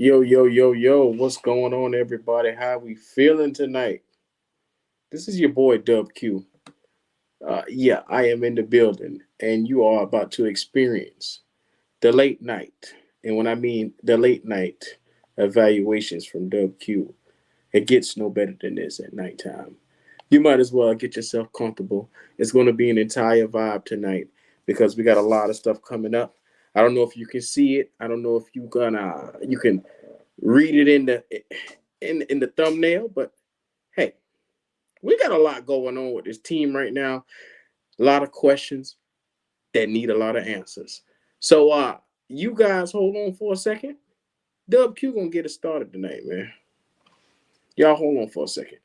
Yo, yo, yo, yo, what's going on, everybody? How we feeling tonight? This is your boy Dub Q. Yeah, I am in the building, and you are about to experience the late night. And when I mean the late night evaluations from Dub Q, it gets no better than this at nighttime. You might as well get yourself comfortable. It's going to be an entire vibe tonight because we got a lot of stuff coming up. I don't know if you can see it. I don't know if you can read it in the thumbnail, but hey, we got a lot going on with this team right now. A lot of questions that need a lot of answers. So you guys hold on for a second. Dub Q gonna get us started tonight, man. Y'all hold on for a second.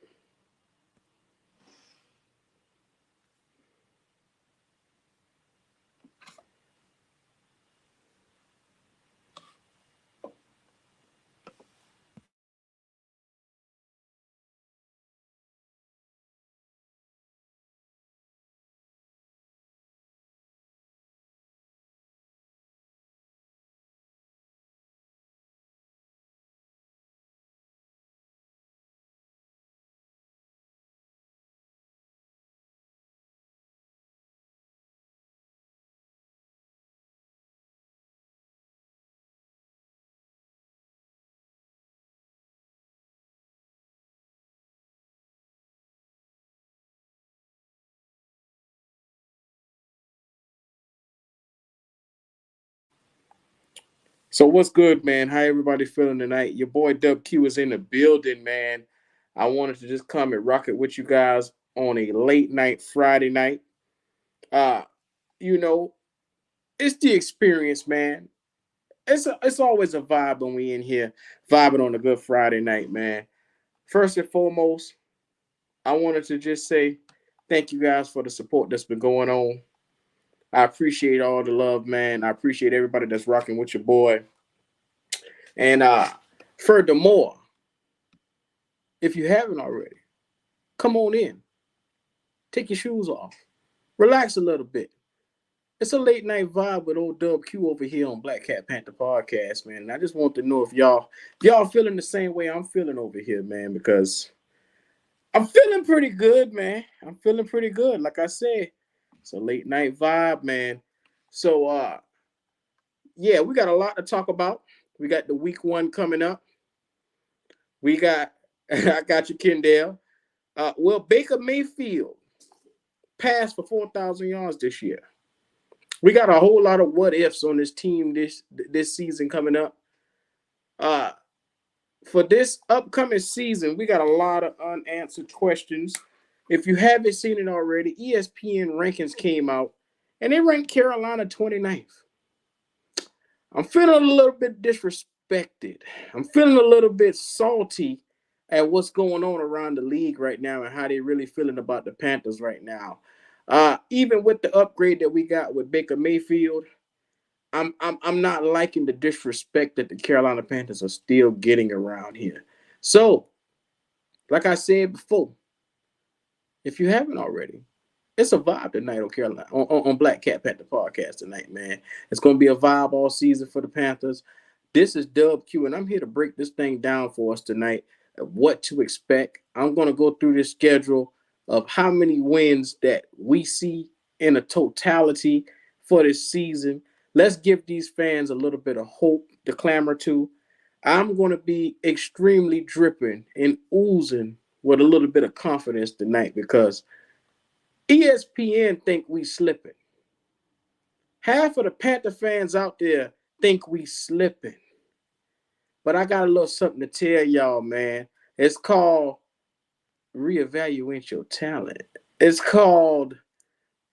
So what's good, man? How everybody feeling tonight? Your boy Dub Q is in the building, man. I wanted to just come and rock it with you guys on a late night Friday night. Uh, you know, it's the experience, man. It's always a vibe when we in here vibing on a good Friday night, man. First and foremost, I wanted to just say thank you guys for the support that's been going on. I appreciate all the love, man. I appreciate everybody that's rocking with your boy. And furthermore, if you haven't already, come on in. Take your shoes off. Relax a little bit. It's a late night vibe with old Dub Q over here on Black Cat Panther Podcast, man. And I just want to know if y'all feeling the same way I'm feeling over here, man, because I'm feeling pretty good, man. I'm feeling pretty good. Like I said, it's a late night vibe, man. So yeah, we got a lot to talk about. We got the week one coming up. We got I got you, Kendall. Well, Baker Mayfield passed for 4,000 yards this year. We got a whole lot of what ifs on this team this season coming up. Uh, for this upcoming season, we got a lot of unanswered questions. If you haven't seen it already, ESPN rankings came out and they ranked Carolina 29th. I'm feeling a little bit disrespected. I'm feeling a little bit salty at what's going on around the league right now and how they really feeling about the Panthers right now. Even with the upgrade that we got with Baker Mayfield, I'm not liking the disrespect that the Carolina Panthers are still getting around here. So, like I said before, if you haven't already, it's a vibe tonight on Carolina on Black Cat Panther Podcast tonight, man. It's gonna be a vibe all season for the Panthers. This is Dub Q, and I'm here to break this thing down for us tonight. What to expect. I'm gonna go through this schedule of how many wins that we see in a totality for this season. Let's give these fans a little bit of hope to clamor to. I'm gonna be extremely dripping and oozing with a little bit of confidence tonight because ESPN think we slipping. Half of the Panther fans out there think we slipping. But I got a little something to tell y'all, man. It's called reevaluate your talent. It's called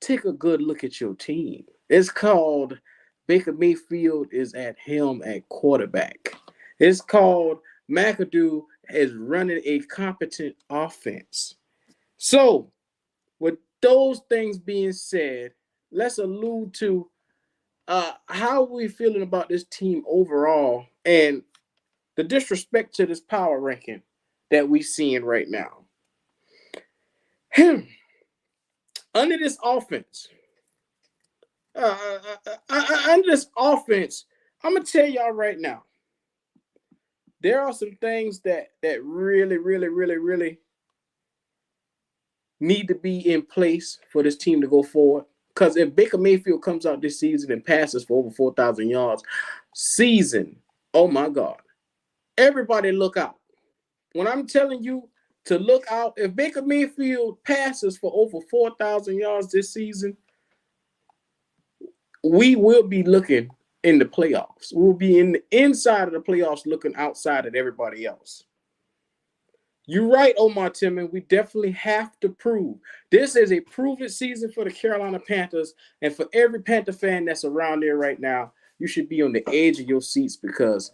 take a good look at your team. It's called Baker Mayfield is at helm at quarterback. It's called McAdoo is running a competent offense. So, with those things being said, let's allude to how are we feeling about this team overall and the disrespect to this power ranking that we seeing right now. Under this offense, under this offense, I'm gonna tell y'all right now. there are some things that really, really, really, really need to be in place for this team to go forward. Because if Baker Mayfield comes out this season and passes for over 4,000 yards, season, oh my God, everybody look out. When I'm telling you to look out, if Baker Mayfield passes for over 4,000 yards this season, we will be looking in the playoffs. We'll be in the inside of the playoffs looking outside at everybody else. You're right, Omar Tillman. We definitely have to prove. This is a proven season for the Carolina Panthers. And for every Panther fan that's around there right now, you should be on the edge of your seats because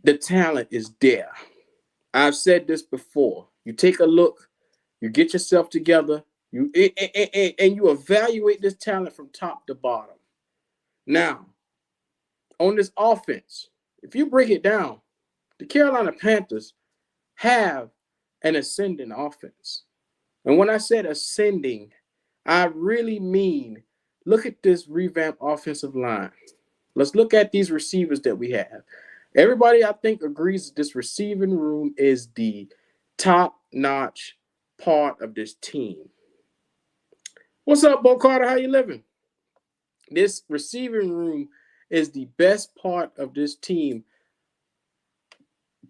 the talent is there. I've said this before. You take a look, you get yourself together, and you evaluate this talent from top to bottom. Now, on this offense, if you break it down, the Carolina Panthers have an ascending offense. And when I said ascending, I really mean look at this revamped offensive line. Let's look at these receivers that we have. Everybody, I think, agrees that this receiving room is the top-notch part of this team. What's up, Bo Carter? How you living? This receiving room is the best part of this team,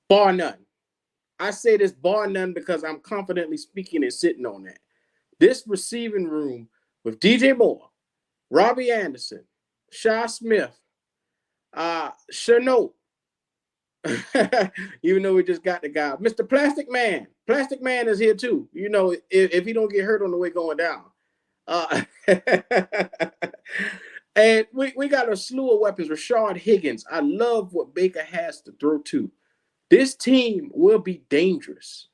bar none. I say this bar none because I'm confidently speaking and sitting on that. This receiving room with DJ Moore, Robbie Anderson, Shy Smith, Chanot, even though we just got the guy, Mr. Plastic Man. Plastic Man is here too. You know, if he don't get hurt on the way going down. And we got a slew of weapons. Rashard Higgins. I love what Baker has to throw to. This team will be dangerous.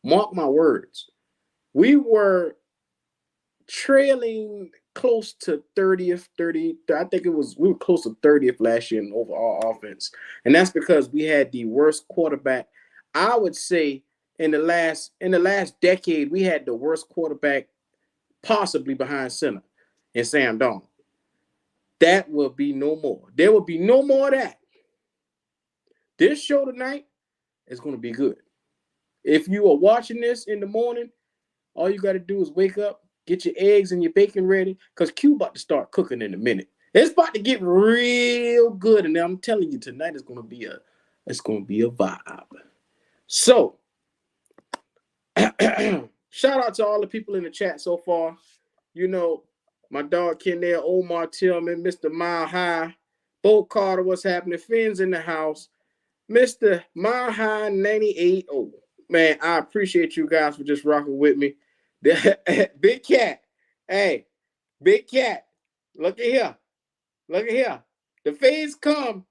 Mark my words. We were trailing close to 30th, I think we were close to 30th last year in overall offense. And that's because we had the worst quarterback. I would say in the last decade, we had the worst quarterback possibly behind center in Sam Darnold. That will be no more. There will be no more of that. This show tonight is going to be good. If you are watching this in the morning, all you got to do is wake up, get your eggs and your bacon ready, because Q about to start cooking in a minute. It's about to get real good, and I'm telling you, tonight is going to be a vibe. So, shout out to all the people in the chat so far. You know, my dog Kendall, Omar Tillman, Mr. Mile High, Bo Carter, what's happening? Finn's in the house. Mr. Mile High 98. Oh, man, I appreciate you guys for just rocking with me. Big Cat. Hey, Big Cat. Look at here. Look at here. The fades come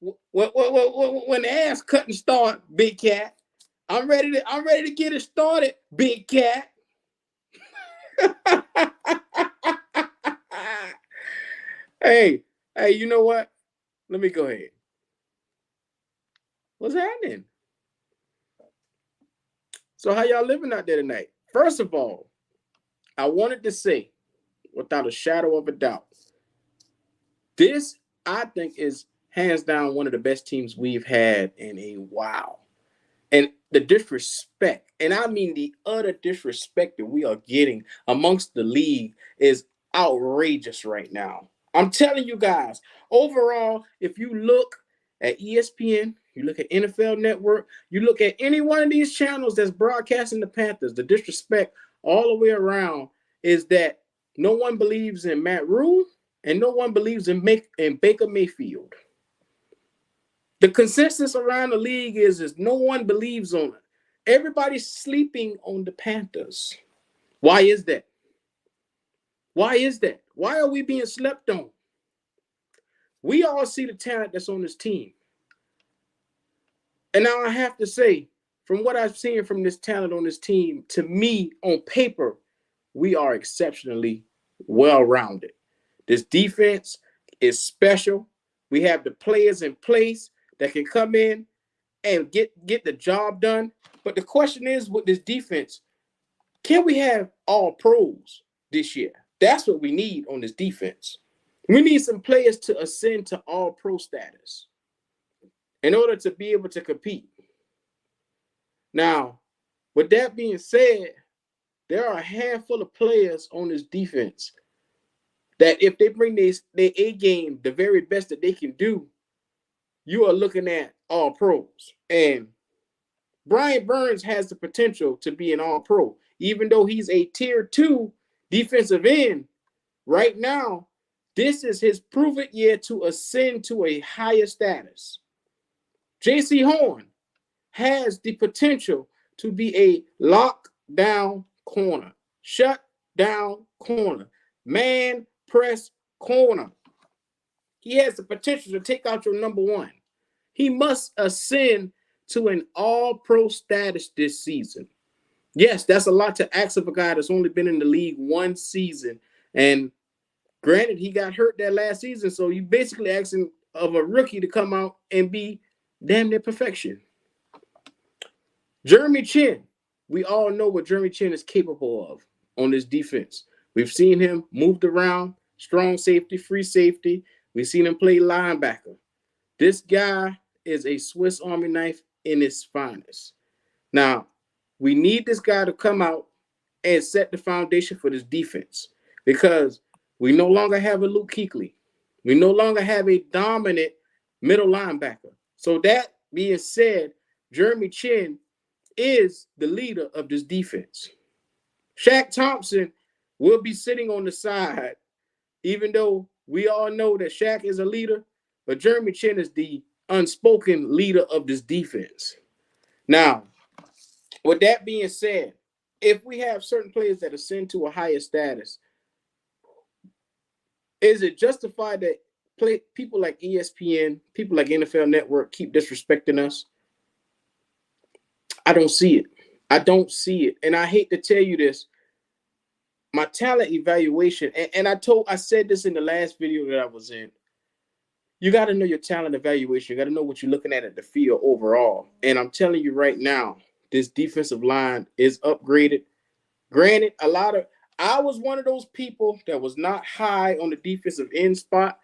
when the ass cutting start, Big Cat. I'm ready to get it started, Big Cat. Hey, you know what? Let me go ahead. What's happening? So how y'all living out there tonight? First of all, I wanted to say, without a shadow of a doubt, this, I think, is hands down one of the best teams we've had in a while. And the disrespect, and I mean the utter disrespect that we are getting amongst the league is outrageous right now. I'm telling you guys, overall, if you look at ESPN, you look at NFL Network, you look at any one of these channels that's broadcasting the Panthers, the disrespect all the way around is that no one believes in Matt Rule and no one believes in Baker Mayfield. The consensus around the league is no one believes on it. Everybody's sleeping on the Panthers. Why is that? Why is that? Why are we being slept on? We all see the talent that's on this team. And now I have to say, from what I've seen from this talent on this team, to me, on paper, we are exceptionally well-rounded. This defense is special. We have the players in place that can come in and get the job done. But the question is, with this defense, can we have all pros this year? That's what we need on this defense. We need some players to ascend to all pro status. in order to be able to compete. Now, with that being said, there are a handful of players on this defense that if they bring their A game, the very best that they can do, you are looking at all pros. And Brian Burns has the potential to be an all pro, even though he's a tier 2 defensive end. Right now, this is his proven year to ascend to a higher status. J.C. Horn has the potential to be a lockdown corner, shut down corner, man press corner. He has the potential to take out your number one. He must ascend to an all-pro status this season. Yes, that's a lot to ask of a guy that's only been in the league one season. And granted, he got hurt that last season, so you basically asking of a rookie to come out and be damn near perfection. Jeremy Chin, we all know what Jeremy Chin is capable of on this defense. We've seen him moved around, strong safety, free safety. We've seen him play linebacker. This guy is a Swiss Army knife in its finest. Now, we need this guy to come out and set the foundation for this defense because we no longer have a Luke Kuechly. We no longer have a dominant middle linebacker. So that being said, Jeremy Chin is the leader of this defense. Shaq Thompson will be sitting on the side, even though we all know that Shaq is a leader, but Jeremy Chin is the unspoken leader of this defense. Now, with that being said, if we have certain players that ascend to a higher status, is it justified that people like ESPN, people like NFL Network keep disrespecting us? I don't see it. I don't see it. And I hate to tell you this. My talent evaluation, and I said this in the last video that I was in. You got to know your talent evaluation. You got to know what you're looking at the field overall. And I'm telling you right now, this defensive line is upgraded. Granted, I was one of those people that was not high on the defensive end spot.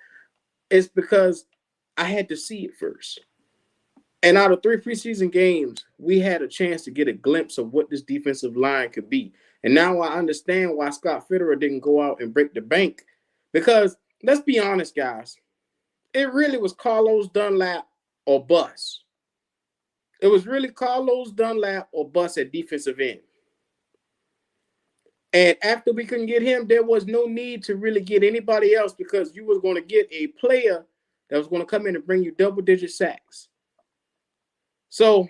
It's because I had to see it first. And out of 3 preseason games, we had a chance to get a glimpse of what this defensive line could be. And now I understand why Scott Fitterer didn't go out and break the bank. Because let's be honest, guys. It really was Carlos Dunlap or bust. It was really Carlos Dunlap or bust at defensive end. And after we couldn't get him, there was no need to really get anybody else because you was going to get a player that was going to come in and bring you double-digit sacks. So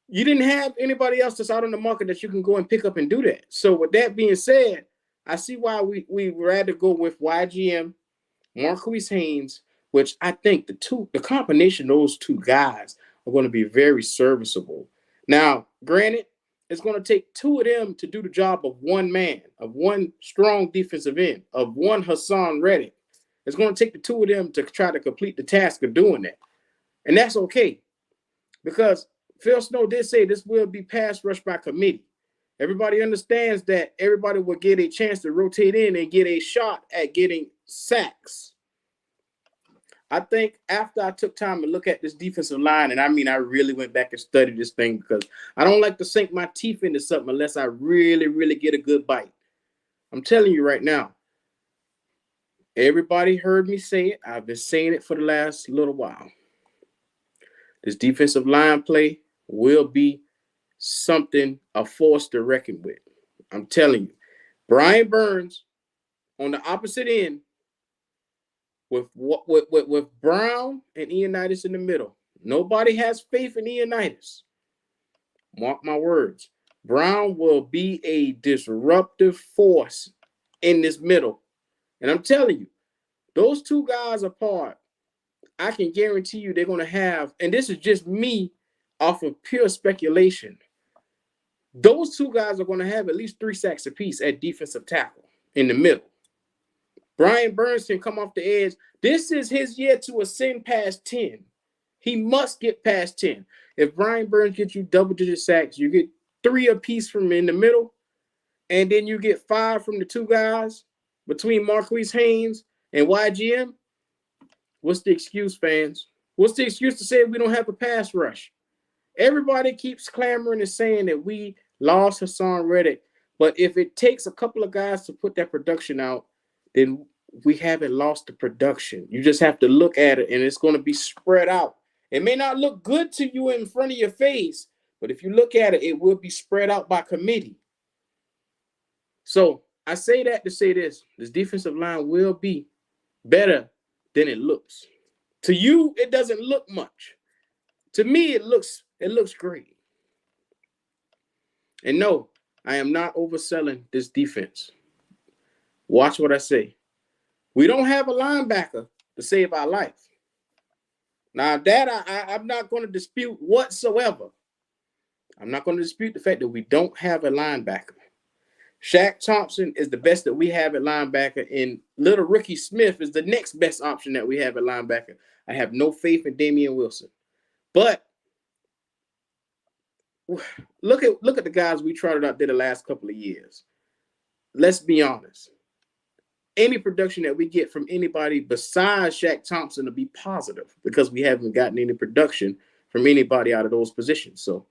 you didn't have anybody else that's out on the market that you can go and pick up and do that. So with that being said, I see why we rather go with YGM, Marquise Haynes, which I think the combination of those two guys are going to be very serviceable. Now, granted, it's going to take 2 of them to do the job of one man, of one strong defensive end, of one Hassan Reddick. It's going to take the 2 of them to try to complete the task of doing that. And that's okay. Because Phil Snow did say this will be pass rush by committee. Everybody understands that everybody will get a chance to rotate in and get a shot at getting sacks. I think after I took time to look at this defensive line, and I really went back and studied this thing because I don't like to sink my teeth into something unless I really, really get a good bite. I'm telling you right now, everybody heard me say it. I've been saying it for the last little while. This defensive line play will be something, a force to reckon with. I'm telling you. Brian Burns on the opposite end with Brown and Ioannidis in the middle. Nobody has faith in Ioannidis. Mark my words. Brown will be a disruptive force in this middle. And I'm telling you, those 2 guys apart, I can guarantee you they're going to have, and this is just me off of pure speculation, those 2 guys are going to have at least 3 sacks apiece at defensive tackle in the middle. Brian Burns can come off the edge. This is his year to ascend past 10. He must get past 10. If Brian Burns gets you double-digit sacks, you get 3 apiece from in the middle, and then you get 5 from the 2 guys between Marquise Haynes and YGM. What's the excuse, fans? What's the excuse to say we don't have a pass rush? Everybody keeps clamoring and saying that we lost Hassan Reddick. But if it takes a couple of guys to put that production out, then we haven't lost the production. You just have to look at it, and it's going to be spread out. It may not look good to you in front of your face, but if you look at it, it will be spread out by committee. So I say that to say this defensive line will be better than it looks. To you, it doesn't look much. To me, it looks great. And no, I am not overselling this defense. Watch what I say. We don't have a linebacker to save our life. Now, that I'm not going to dispute whatsoever. I'm not going to dispute the fact that we don't have a linebacker. Shaq Thompson is the best that we have at linebacker, and little Ricky Smith is the next best option that we have at linebacker. I have no faith in Damian Wilson. But look at the guys we trotted out there the last couple of years. Let's be honest. Any production that we get from anybody besides Shaq Thompson will be positive because we haven't gotten any production from anybody out of those positions. So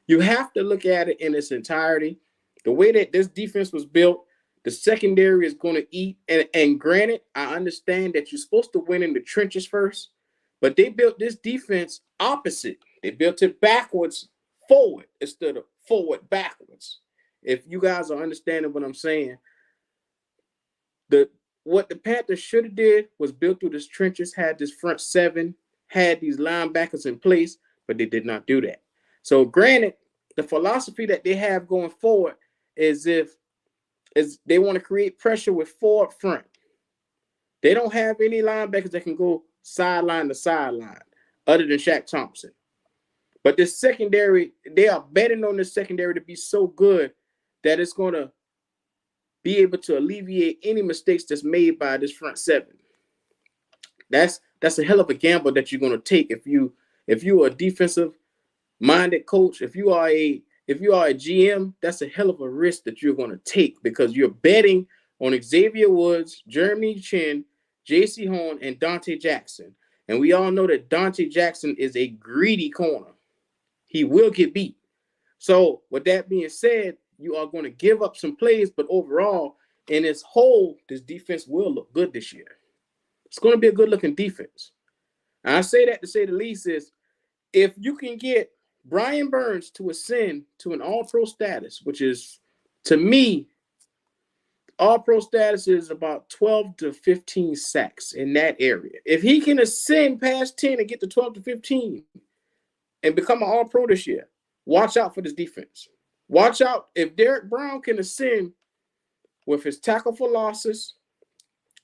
you have to look at it in its entirety. The way that this defense was built, the secondary is going to eat. And granted, I understand that you're supposed to win in the trenches first, but they built this defense opposite. They built it backwards forward instead of forward backwards. If you guys are understanding what I'm saying, what the Panthers should have did was built through these trenches, had this front seven, had these linebackers in place, but they did not do that. So granted, the philosophy that they have going forward is they want to create pressure with four up front. They don't have any linebackers that can go sideline to sideline other than Shaq Thompson. But this secondary, they are betting on this secondary to be so good that it's going to be able to alleviate any mistakes that's made by this front seven. That's a hell of a gamble that you're going to take if you are a defensive minded coach. If you are a GM, that's a hell of a risk that you're going to take because you're betting on Xavier Woods, Jeremy Chin, J.C. Horn, and Dante Jackson. And we all know that Dante Jackson is a greedy corner. He will get beat. So with that being said, you are going to give up some plays, but overall, in its whole, this defense will look good this year. It's going to be a good-looking defense. And I say that to say the least is if you can get Brian Burns to ascend to an all-pro status, which is, to me, all-pro status is about 12 to 15 sacks in that area. If he can ascend past 10 and get to 12 to 15 and become an all-pro this year, watch out for this defense. Watch out if Derek Brown can ascend with his tackle for losses,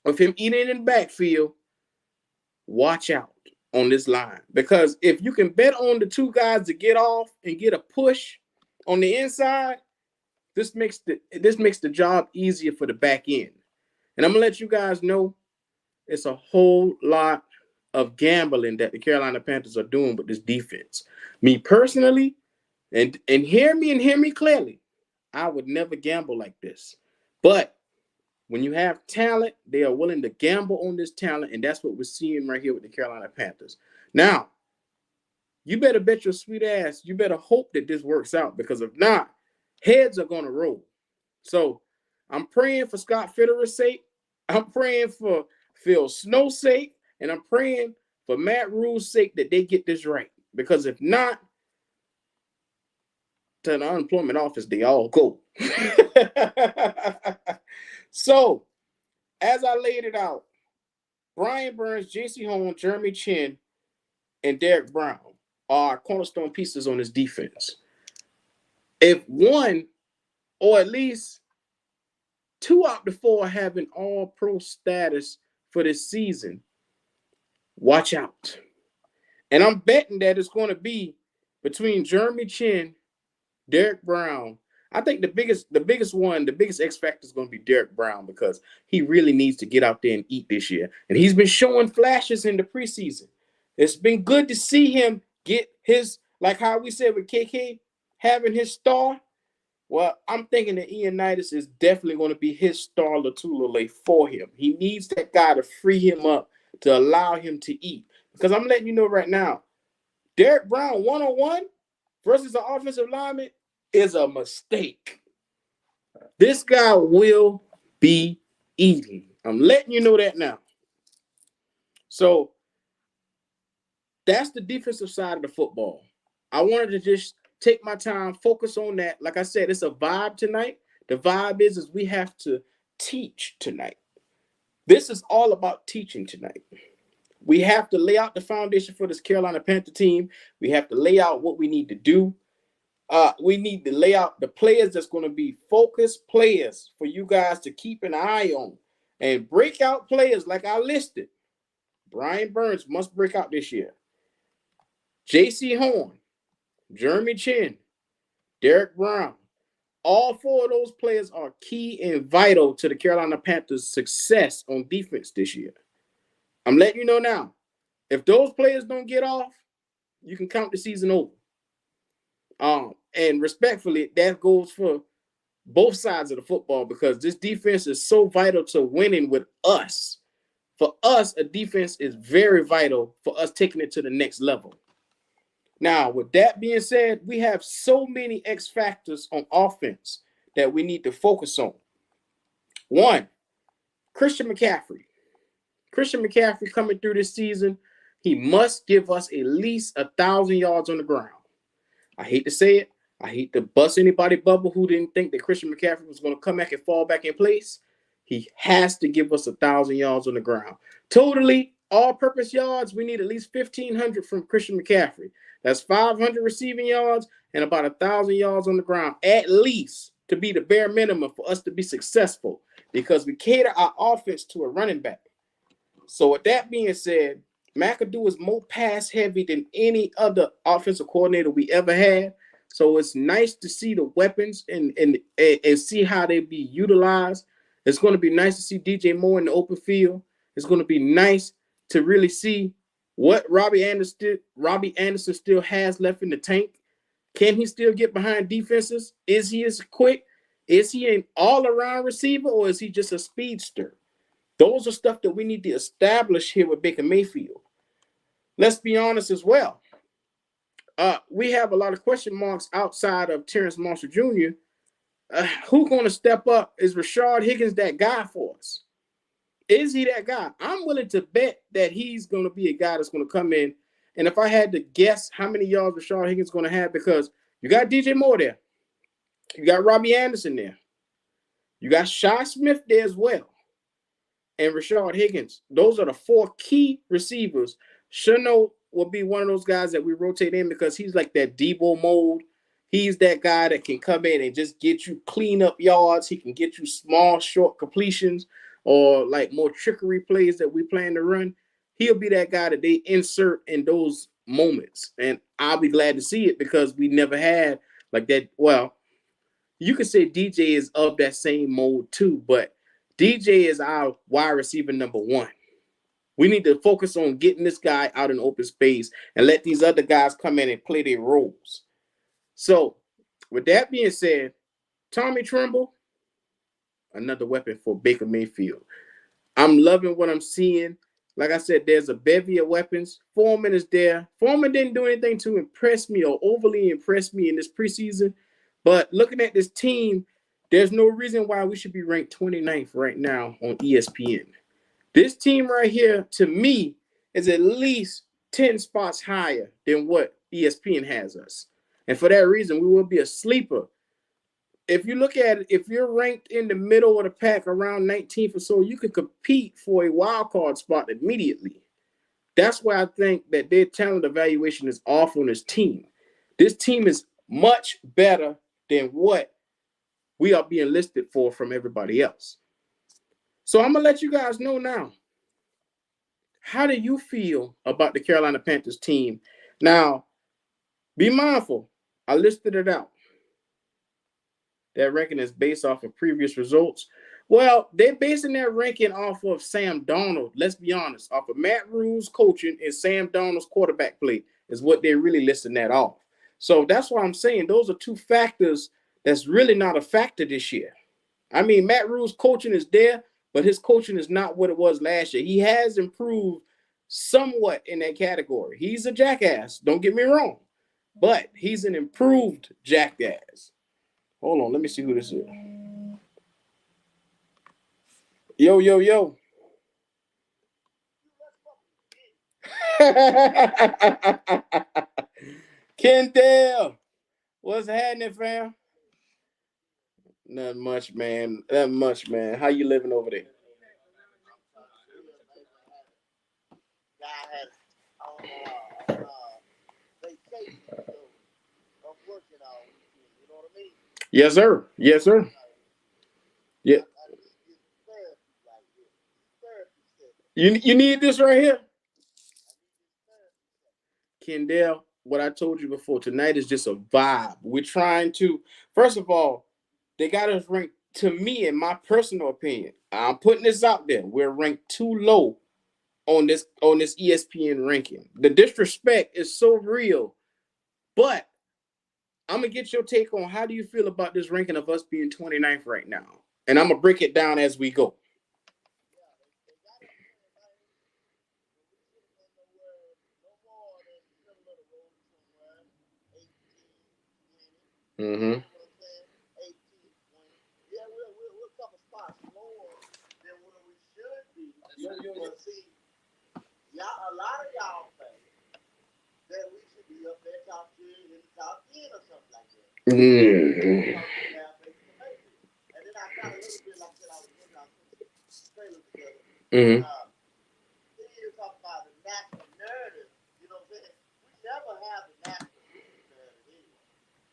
with him eating in the backfield, watch out on this line. Because if you can bet on the two guys to get off and get a push on the inside, this makes the job easier for the back end. And I'm going to let you guys know it's a whole lot of gambling that the Carolina Panthers are doing with this defense. Me personally, and hear me clearly, I would never gamble like this. But when you have talent, they are willing to gamble on this talent, and that's what we're seeing right here with the Carolina Panthers. Now, you better bet your sweet ass. You better hope that this works out because if not, heads are going to roll. So I'm praying for Scott Fitterer's sake. I'm praying for Phil Snow's sake, and I'm praying for Matt Rule's sake that they get this right. Because if not, to the unemployment office, they all go. So, as I laid it out, Brian Burns, J.C. Horn, Jeremy Chin, and Derek Brown are cornerstone pieces on this defense. If one, or at least two out of the four have an all-pro status for this season, watch out. And I'm betting that it's going to be between Jeremy Chin, Derek Brown. I think the biggest X factor is going to be Derek Brown because he really needs to get out there and eat this year. And he's been showing flashes in the preseason. It's been good to see him get his, like how we said with KK, having his star. Well, I'm thinking that Ioannidis is definitely going to be his star Latulele for him. He needs that guy to free him up to allow him to eat. Because I'm letting you know right now, Derek Brown one-on-one versus an offensive lineman is a mistake. This guy will be eating. I'm letting you know that now. So that's the defensive side of the football. I wanted to just take my time, focus on that. Like I said, it's a vibe tonight. The vibe is we have to teach tonight. This is all about teaching tonight. We have to lay out the foundation for this Carolina Panther team. We have to lay out what we need to do. We need to lay out the players that's going to be focused players for you guys to keep an eye on. And breakout players like I listed. Brian Burns must break out this year. J.C. Horn, Jeremy Chin, Derek Brown. All four of those players are key and vital to the Carolina Panthers' success on defense this year. I'm letting you know now. If those players don't get off, you can count the season over. And respectfully, that goes for both sides of the football because this defense is so vital to winning with us. For us, a defense is very vital for us taking it to the next level. Now, with that being said, we have so many X factors on offense that we need to focus on. One, Christian McCaffrey. Christian McCaffrey coming through this season, he must give us at least 1,000 yards on the ground. I hate to say it. I hate to bust anybody bubble who didn't think that Christian McCaffrey was going to come back and fall back in place. He has to give us 1,000 yards on the ground. Totally, all-purpose yards, we need at least 1,500 from Christian McCaffrey. That's 500 receiving yards and about 1,000 yards on the ground, at least to be the bare minimum for us to be successful because we cater our offense to a running back. So with that being said, McAdoo is more pass-heavy than any other offensive coordinator we ever had. So it's nice to see the weapons and see how they be utilized. It's going to be nice to see DJ Moore in the open field. It's going to be nice to really see what Robbie Anderson still has left in the tank. Can he still get behind defenses? Is he as quick? Is he an all-around receiver or is he just a speedster? Those are stuff that we need to establish here with Baker Mayfield. Let's be honest as well. We have a lot of question marks outside of Terrence Marshall Jr. Who's going to step up? Is Rashard Higgins that guy for us? Is he that guy? I'm willing to bet that he's going to be a guy that's going to come in. And if I had to guess how many yards Rashard Higgins is going to have, because you got DJ Moore there. You got Robbie Anderson there. You got Shi Smith there as well. And Rashard Higgins. Those are the four key receivers. Shano will be one of those guys that we rotate in because he's like that Debo mode. He's that guy that can come in and just get you clean up yards. He can get you small, short completions or like more trickery plays that we plan to run. He'll be that guy that they insert in those moments. And I'll be glad to see it because we never had like that. Well, you could say DJ is of that same mode too, but DJ is our wide receiver number one. We need to focus on getting this guy out in open space and let these other guys come in and play their roles. So, with that being said, Tommy Tremble, another weapon for Baker Mayfield. I'm loving what I'm seeing. Like I said, there's a bevy of weapons. Foreman is there. Foreman didn't do anything to impress me or overly impress me in this preseason. But looking at this team, there's no reason why we should be ranked 29th right now on ESPN. This team right here, to me, is at least 10 spots higher than what ESPN has us. And for that reason, we will be a sleeper. If you look at it, if you're ranked in the middle of the pack around 19th or so, you can compete for a wild card spot immediately. That's why I think that their talent evaluation is off on this team. This team is much better than what we are being listed for from everybody else. So I'm going to let you guys know now. How do you feel about the Carolina Panthers team? Now, be mindful. I listed it out. That ranking is based off of previous results. Well, they're basing that ranking off of Sam Darnold. Let's be honest. Off of Matt Rule's coaching and Sam Darnold's quarterback play is what they're really listing that off. So that's why I'm saying those are two factors that's really not a factor this year. I mean, Matt Rule's coaching is there, but his coaching is not what it was last year. He has improved somewhat in that category. He's a jackass, don't get me wrong, but he's an improved jackass. Hold on, let me see who this is. Yo, yo, yo. Kendall, what's happening, fam? Nothing much, man. Nothing much, man. How you living over there? Yes, sir. Yes, sir. Yeah. You need this right here, Kendall. What I told you before, tonight is just a vibe. We're trying to, first of all, they got us ranked. To me, in my personal opinion, I'm putting this out there. We're ranked too low on this ESPN ranking. The disrespect is so real, but I'm gonna get your take on how do you feel about this ranking of us being 29th right now, and I'm gonna break it down as we go. Mm-hmm. Mm-hmm. Mm-hmm.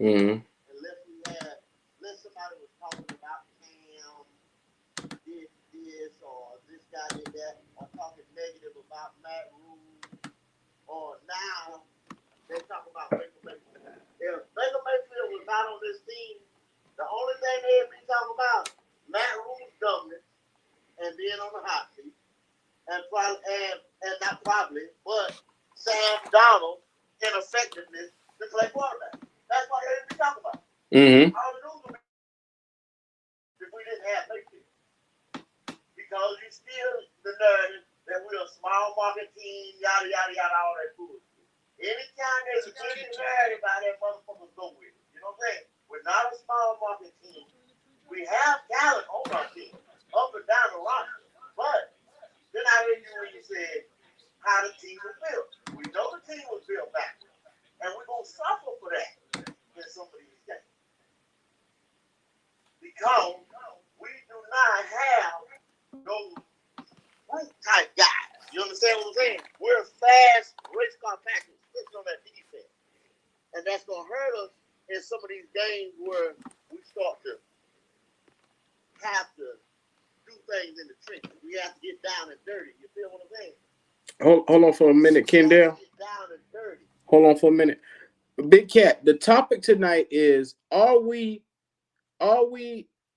Mm-hmm. Mm-hmm. Hold on for a minute, Kendall. Hold on for a minute. Big Cat, the topic tonight is are we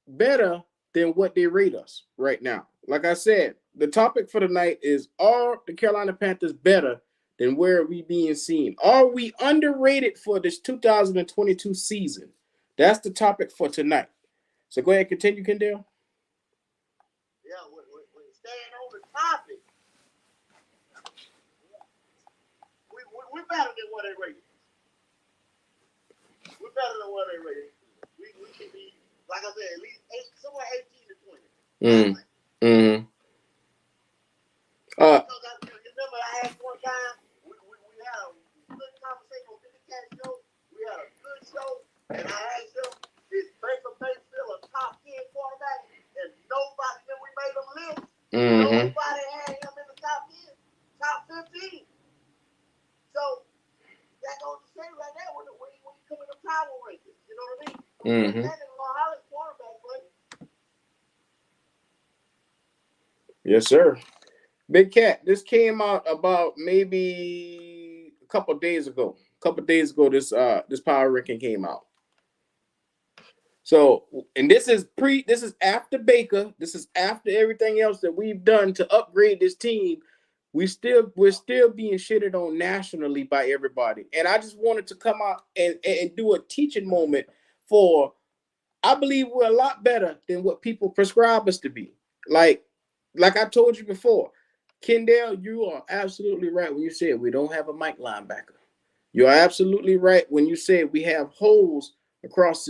better than what they rate us right now? Like I said, the topic for tonight is are the Carolina Panthers better than where we being seen? Are we underrated for this 2022 season? That's the topic for tonight. So go ahead, continue, Kendall. Mm. Mm. Uh. Mm-hmm. Mm-hmm. Yes, sir. Big Cat, this came out about maybe a couple of days ago. A couple of days ago, this power ranking came out. So, and this is after Baker. This is after everything else that we've done to upgrade this team. We're still being shitted on nationally by everybody. And I just wanted to come out and do a teaching moment for I believe we're a lot better than what people prescribe us to be. Like like I told you before, Kendall, you are absolutely right when you said we don't have a Mike linebacker. You are absolutely right when you said we have holes across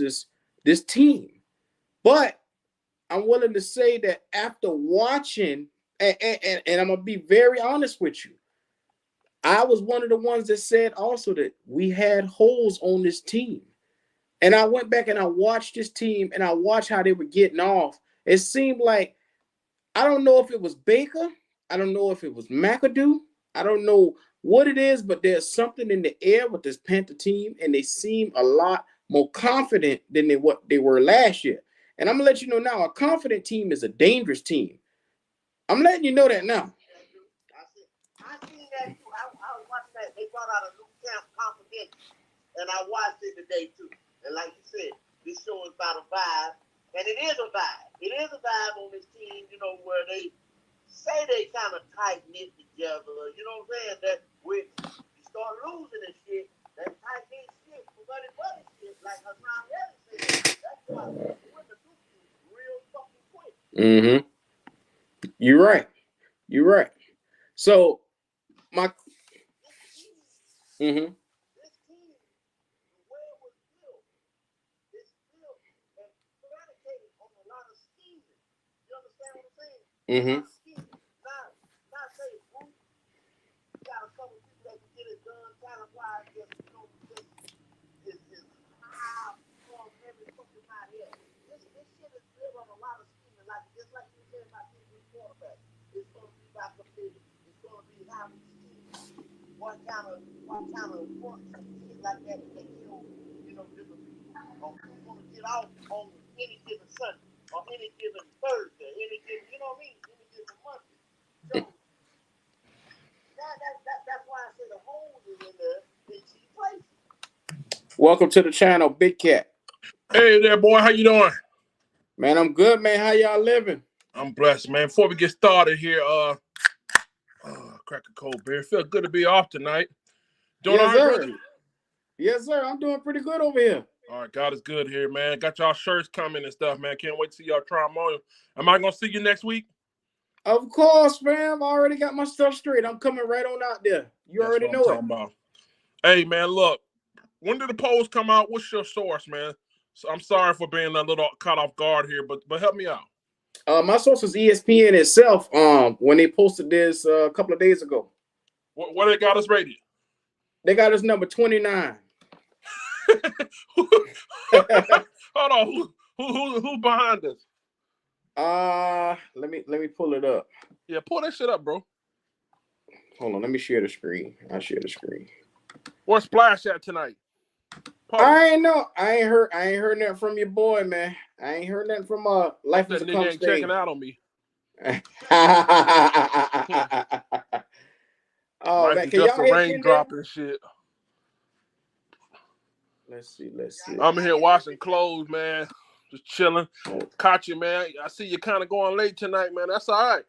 this team. But I'm willing to say that after watching, and I'm gonna be very honest with you, I was one of the ones that said also that we had holes on this team. And I went back and I watched this team and I watched how they were getting off. It seemed like I don't know if it was Baker. I don't know if it was McAdoo. I don't know what it is, but there's something in the air with this Panther team, and they seem a lot more confident than what they were last year. And I'm gonna let you know now, a confident team is a dangerous team. I'm letting you know that now. I seen that too. I was watching that. They brought out a new camp confidence, and I watched it today too. And like you said, this show is about a vibe, and it is a vibe. It is a vibe on this team, where they say they kind of tight knit together. You know what I'm saying? That when you start losing and shit, that tight knit shit, buddy shit, like Hassan Ellis said, that's why we're the two real fucking quick. Mm-hmm. You're right. You're right. So my mm-hmm. This team, the way it was built, it's built and predicated on a lot of scheming. You understand what I'm saying? Mm-hmm. Not say group. You got a couple people that can get it done talent-wise, just is high on every fucking out here. This shit is built on a lot of scheming, just like you said about this quarterback. It's gonna be about the business. It's gonna be how we scheme. What kind of works and shit like that they kill, different people. Or who's gonna get out on any given Sunday, or any given Thursday, any given, you know what I mean, any given Monday. So that's why I say the holes is in there in key places. Welcome to the channel, Big Cat. Hey there, boy. How you doing? Man, I'm good, man. How y'all living? I'm blessed, man. Before we get started here, crack a cold beer. Feel good to be off tonight. Doing yes, all right, sir. brother? Yes, sir. I'm doing pretty good over here. All right, God is good here, man. Got y'all shirts coming and stuff, man. Can't wait to see y'all try them on. Am I gonna see you next week? Of course, fam. I already got my stuff straight. I'm coming right on out there. You That's already what know I'm talking about. Hey, man, look. When did the polls come out? What's your source, man? So I'm sorry for being a little caught off guard here, but help me out. My source was ESPN itself. When they posted this a couple of days ago. What they got us rated? They got us number 29. Hold on, who's behind us? Let me pull it up. Yeah, pull that shit up, bro. Hold on, let me share the screen. I'll share the screen. Where's Splash at tonight? I ain't heard nothing from your boy, man. I ain't heard nothing from Life that is a nigga Come ain't Stage. checking out on me. Oh, Life man, is can just y'all a hear raindrop and shit. Let's see. I'm here washing clothes, man. Just chilling. Caught you, man. I see you kind of going late tonight, man. That's all right.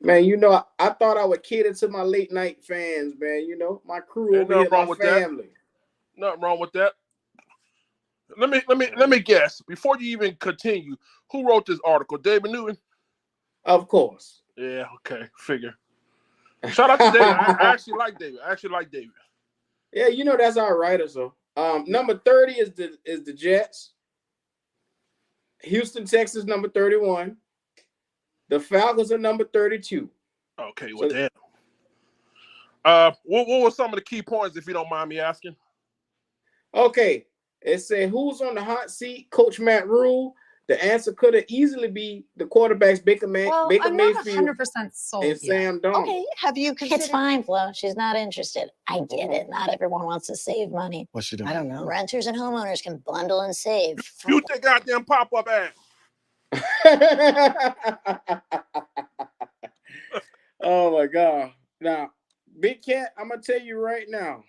Man, I thought I would cater to my late night fans, man. My crew Ain't over here, my That. family. Nothing wrong with that. Let me guess. Before you even continue, who wrote this article? David Newton? Of course. Yeah, okay. Figure. Shout out to David. I actually like David. Yeah, that's our writer. So number 30 is the Jets. Houston, Texas, number 31. The Falcons are number 32. Okay, well, damn. What were some of the key points, if you don't mind me asking? Okay, it said who's on the hot seat? Coach Matt Rule. The answer could have easily be the quarterbacks Baker Mayfield and Sam Darnold. Okay, have you considered? It's fine, Flo. She's not interested. I get it. Not everyone wants to save money. What's she doing? I don't know. Renters and homeowners can bundle and save. You think goddamn pop-up ass. Oh my God. Now, Big Cat, I'm gonna tell you right now.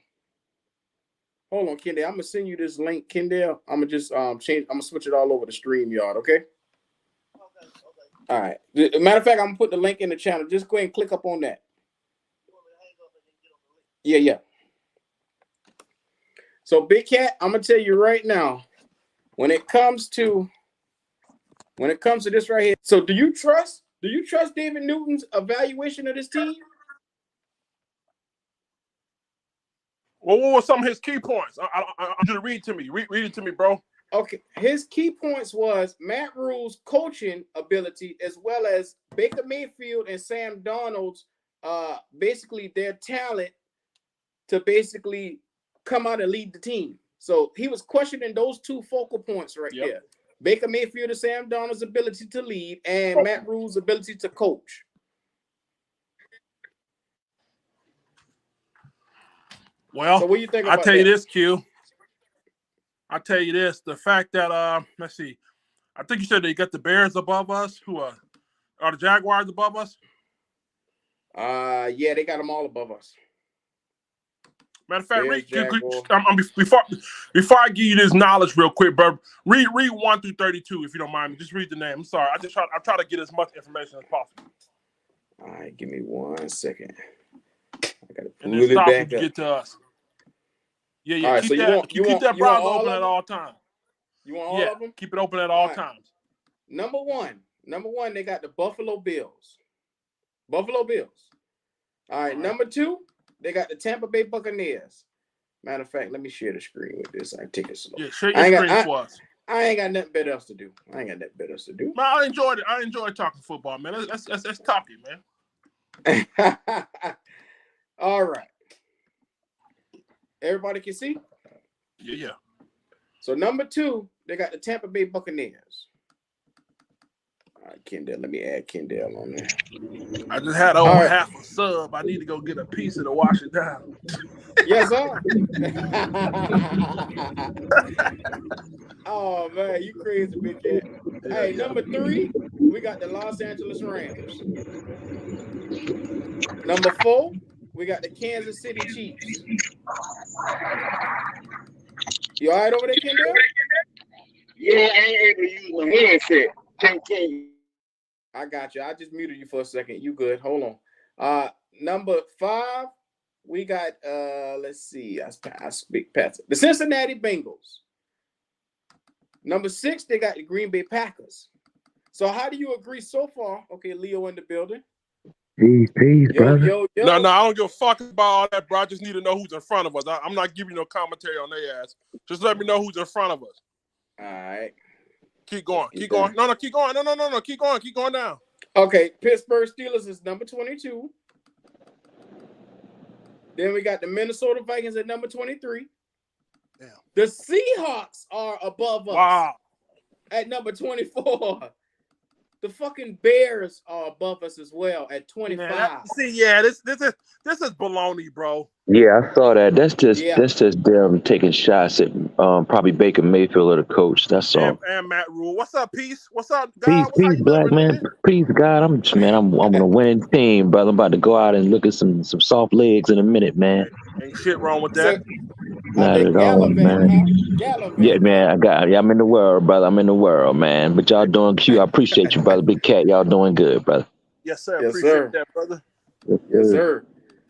Hold on, Kendall. I'm gonna send you this link, Kendall. I'm gonna just change. I'm gonna switch it all over to StreamYard, okay? Okay. All right. Matter of fact, I'm gonna put the link in the channel. Just go ahead and click up on that. Yeah. So, Big Cat, I'm gonna tell you right now. When it comes to this right here. So, do you trust Do you trust David Newton's evaluation of this team? Well, what were some of his key points? I want you to read to me. Read it to me, bro. Okay, his key points was Matt Rule's coaching ability, as well as Baker Mayfield and Sam Darnold's basically their talent to basically come out and lead the team. So he was questioning those two focal points right there. Baker Mayfield and Sam Darnold's ability to lead, and Matt Rule's ability to coach. Well, so what do you think about I'll tell you that? this, Q. I'll tell you this. The fact that, let's see, I think you said they got the Bears above us. Who are the Jaguars above us? Yeah, they got them all above us. Matter of fact, Bears, before I give you this knowledge real quick, bro, read 1 through 32 if you don't mind me. Just read the name. I'm sorry. I try to get as much information as possible. All right, give me 1 second. I gotta pull it back up. Get to us. Yeah. All right, keep that browser open at all times. You want all of them? Keep it open at all times. Number one, they got the Buffalo Bills. Buffalo Bills. All right. Number 2, they got the Tampa Bay Buccaneers. Matter of fact, let me share the screen with this. I take it slow. Yeah, share your screen for us. I ain't got nothing better else to do. Man, I enjoyed it. I enjoyed talking football, man. Let's talk it, man. All right. Everybody can see? Yeah. So number 2, they got the Tampa Bay Buccaneers. All right, Kendall. Let me add Kendall on there. I just had over half a sub. I need to go get a pizza to wash it down. Yes, sir. Oh man, you crazy big cat. Hey, number 3, we got the Los Angeles Rams. Number 4, we got the Kansas City Chiefs. You all right over there, Kendall? Yeah, I ain't able to use my headset. I got you. I just muted you for a second. You good? Hold on. Number 5, we got let's see. I speak past the Cincinnati Bengals. Number 6, they got the Green Bay Packers. So how do you agree so far? Okay, Leo in the building. Peace, brother. Yo. No, I don't give a fuck about all that, bro. I just need to know who's in front of us. I'm not giving you no commentary on their ass. Just let me know who's in front of us. All right. Keep going. Keep going. No, keep going. No. Keep going. Keep going down. Okay, Pittsburgh Steelers is number 22. Then we got the Minnesota Vikings at number 23. Damn. The Seahawks are above us. Wow. At number 24. The fucking Bears are above us as well at 25. This is baloney, bro. Yeah, I saw that. That's just them taking shots at probably Baker Mayfield or the coach. That's all. And Matt Rule. What's up, Peace? What's up, God? Peace, black man. Peace, God. I'm on a winning team, brother. I'm about to go out and look at some soft legs in a minute, man. Ain't shit wrong with that. Not at all, man. Yeah, man. I'm in the world, brother. I'm in the world, man. But y'all doing Q. I appreciate you, brother. Big Cat, y'all doing good, brother. Yes, sir. Appreciate that, brother. Yes, sir.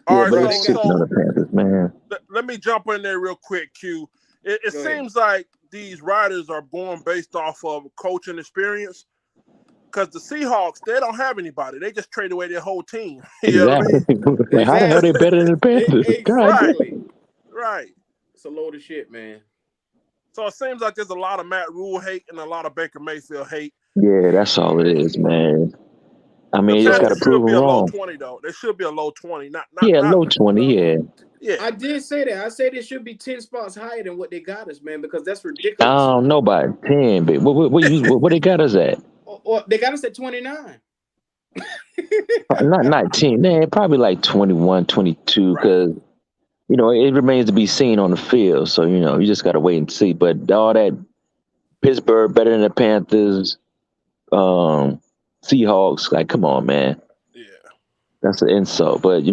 All right, so Panthers, man. Let me jump in there real quick, Q. It seems like these riders are going based off of coaching experience. Because the Seahawks, they don't have anybody. They just trade away their whole team. You know what I mean? How the hell they better than the Panthers? Exactly. Right. It's a load of shit, man. So it seems like there's a lot of Matt Rule hate and a lot of Baker Mayfield hate. Yeah, that's all it is, man. I mean, you just got to prove them wrong. Low 20, though. There should be a low 20. Low 20, yeah. I did say that. I said it should be 10 spots higher than what they got us, man, because that's ridiculous. I don't know about 10, but what they got us at? Or they got us at 29. not 10. Man, probably like 21, 22, because, it remains to be seen on the field. So, you just got to wait and see. But all that Pittsburgh better than the Panthers, Seahawks, like, come on, man. Yeah. That's an insult. But,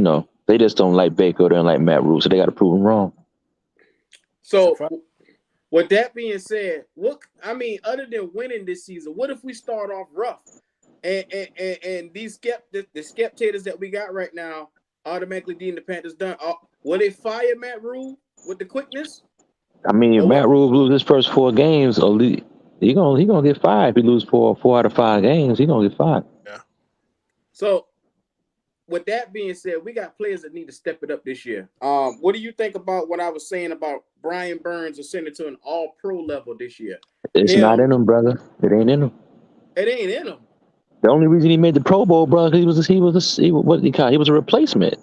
they just don't like Baker. They don't like Matt Rule, so they got to prove them wrong. So, with that being said, other than winning this season, what if we start off rough? And these the skeptators that we got right now automatically deem the Panthers done. Will they fire Matt Rule with the quickness? I mean, Matt Rule lose his first 4 games, he gonna get fired. If he lose four out of 5 games, he gonna get fired. Yeah. So, with that being said, we got players that need to step it up this year. What do you think about what I was saying about Brian Burns ascending to an All-Pro level this year? It's not in him, brother. It ain't in him. It ain't in him. The only reason he made the Pro Bowl, bro, he was a replacement.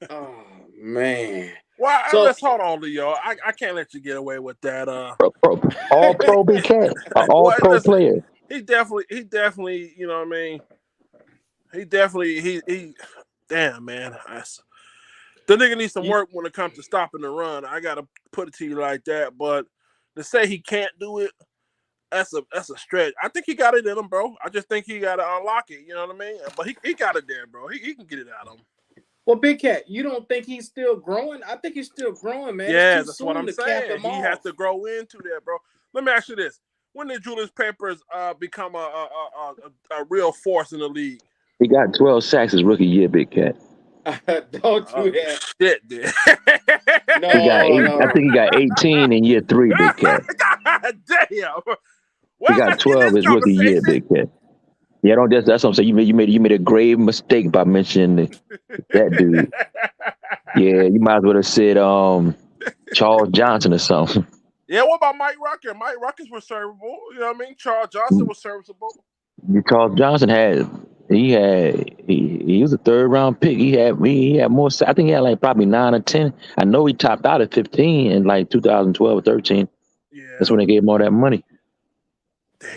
Oh man. Well, So let's hold on, Leo. I can't let you get away with that. All Pro Big Cat, All Well, Pro listen, player. he definitely, you know what I mean. He damn man. The nigga needs some work when it comes to stopping the run. I gotta put it to you like that. But to say he can't do it, that's a stretch. I think he got it in him, bro. I just think he gotta unlock it. You know what I mean? But he got it there, bro. He can get it out of him. Well, Big Cat, you don't think he's still growing? I think he's still growing, man. Yeah, it's too that's soon what I'm to cap saying. him He off. has to grow into that, bro. Let me ask you this: when did Julius Peppers become a real force in the league? He got 12 sacks his rookie year, Big Cat. Don't do that. Shit, dude. He got No, 8. I think he got 18 in year 3, Big Cat. God damn. Well, He got let's get 12 this his rookie year, conversation. Big Cat. Yeah, don't that's what I'm saying. You made a grave mistake by mentioning that dude. Yeah, you might as well have said Charles Johnson or something. Yeah, what about Mike Rucker? Mike Ruckers was serviceable. You know what I mean? Charles Johnson was serviceable. Charles Johnson he was a 3rd round pick. He had more. I think he had like probably 9 or 10. I know he topped out at 15 in like 2012 or 13. Yeah. That's when they gave him all that money. Damn.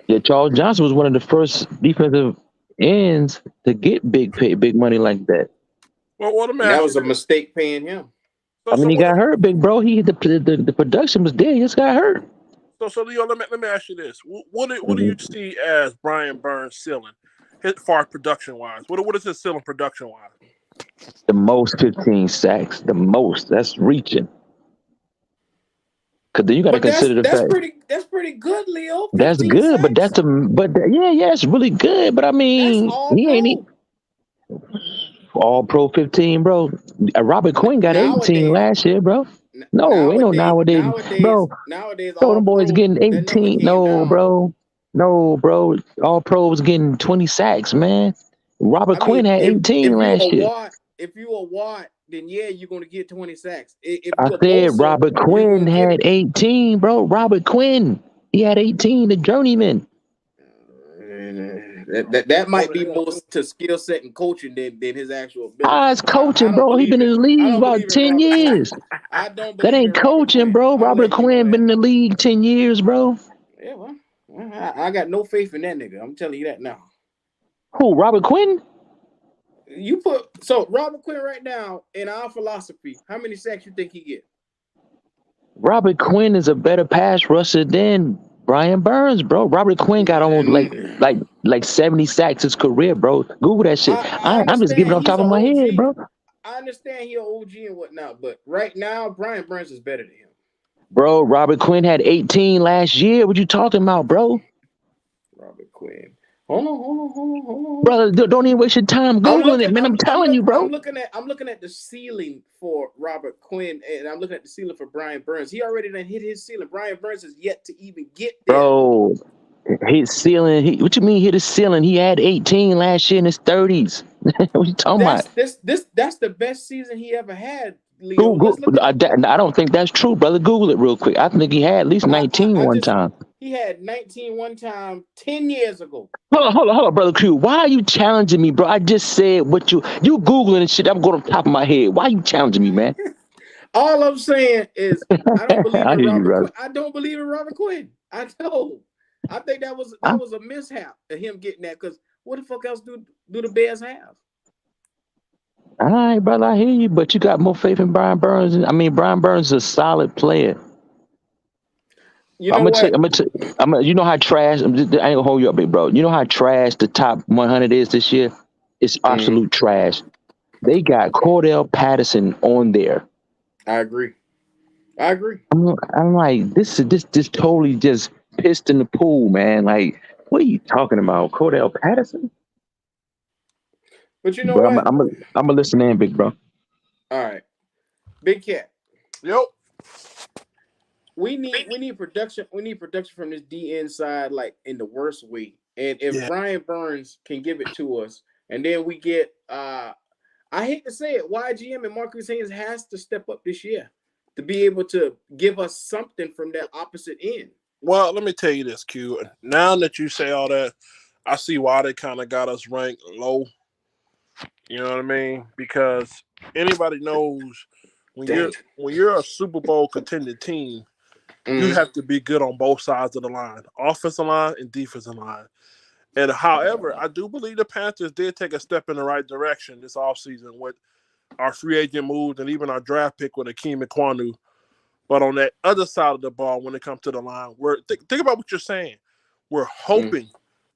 Yeah, Charles Johnson was one of the first defensive ends to get big money like that. Well, let me and that ask was you a this. mistake paying him. I mean, he got hurt, big bro. The production was there. He just got hurt. So Leo, let me ask you this: what do you see as Brian Burns' ceiling, as far as production wise? What is his ceiling production wise? The most 15 sacks. The most. That's reaching. Because then you got to consider the fact that's pretty good, Leo. that's good, but sacks. yeah, it's really good. But I mean, That's all he ain't All Pro 15, bro. Robert Quinn got 18 nowadays. last year, bro. No, ain't no nowadays, bro. Nowadays, Bro, all them boys pro. getting That number 18. came down. No, bro. All Pro was getting 20 sacks, man. Robert I mean, Quinn had 18 if you last a year. Watt, then yeah, you're gonna get 20 sacks. If I you a said Bosa, Robert you're Quinn gonna get had 18, bro. Robert Quinn. He had 18, the journeyman. That might be more to skill set and coaching than his actual ability. It's coaching, I don't bro. He been believe in it. the I league don't about believe in 10 Robert Quinn. years. I don't That believe ain't in Robert coaching, Quinn. bro. I'm Robert letting you know Quinn been in that. the league 10 years, bro. Yeah, well, I got no faith in that nigga. I'm telling you that now. Who, Robert Quinn? So Robert Quinn right now in our philosophy, how many sacks you think he get? Robert Quinn is a better pass rusher than Brian Burns, bro. Robert Quinn got almost like 70 sacks his career, bro. Google that shit. I I'm just giving it understand off he's top an of my head, OG. bro. I understand he's an OG and whatnot, but right now Brian Burns is better than him. Bro, Robert Quinn had 18 last year. What you talking about, bro? Robert Quinn. Hold on. Brother, don't even waste your time Googling it, man. I'm telling you, bro. I'm looking at the ceiling for Robert Quinn, and I'm looking at the ceiling for Brian Burns. He already done hit his ceiling. Brian Burns is yet to even get there. Bro, his ceiling. What you mean hit his ceiling? He had 18 last year in his 30s. What you talking about? That's the best season he ever had, Leo. Let's look at I don't think that's true, brother. Google it real quick. I think he had at least 19 one time. He had 19 one time 10 years ago. Hold on, brother Q. Why are you challenging me, bro? I just said what you Googling and shit. I'm going on top of my head. Why are you challenging me, man? All I'm saying is I don't believe I in hear you, Robert brother. Quinn. I don't believe in Robert Quinn. I don't. I think that was a mishap of him getting that, because what the fuck else do the Bears have? All right, brother, I hear you, but you got more faith in Brian Burns. I mean, Brian Burns is a solid player. You know what? You know how trash. I ain't gonna hold you up, big bro. You know how trash the top 100 is this year? It's absolute trash. They got Cordell Patterson on there. I agree. I'm like, this totally just pissed in the pool, man. Like, what are you talking about, Cordell Patterson? But you know But what? I'm a listen in, big bro. All right, Big Cat. Yep. We need production. We need production from this DN side, like in the worst way. And if Brian Burns can give it to us, And then we get I hate to say it, YGM and Marcus Haynes has to step up this year to be able to give us something from that opposite end. Well, let me tell you this, Q. Now that you say all that, I see why they kind of got us ranked low. You know what I mean? Because anybody knows Dang. when you're a Super Bowl contending team, you Mm-hmm. have to be good on both sides of the line, offensive line and defensive line. And however, I do believe the Panthers did take a step in the right direction this offseason with our free agent moves and even our draft pick with Akeem Ekwonu. But on that other side of the ball, when it comes to the line, think about what you're saying. We're hoping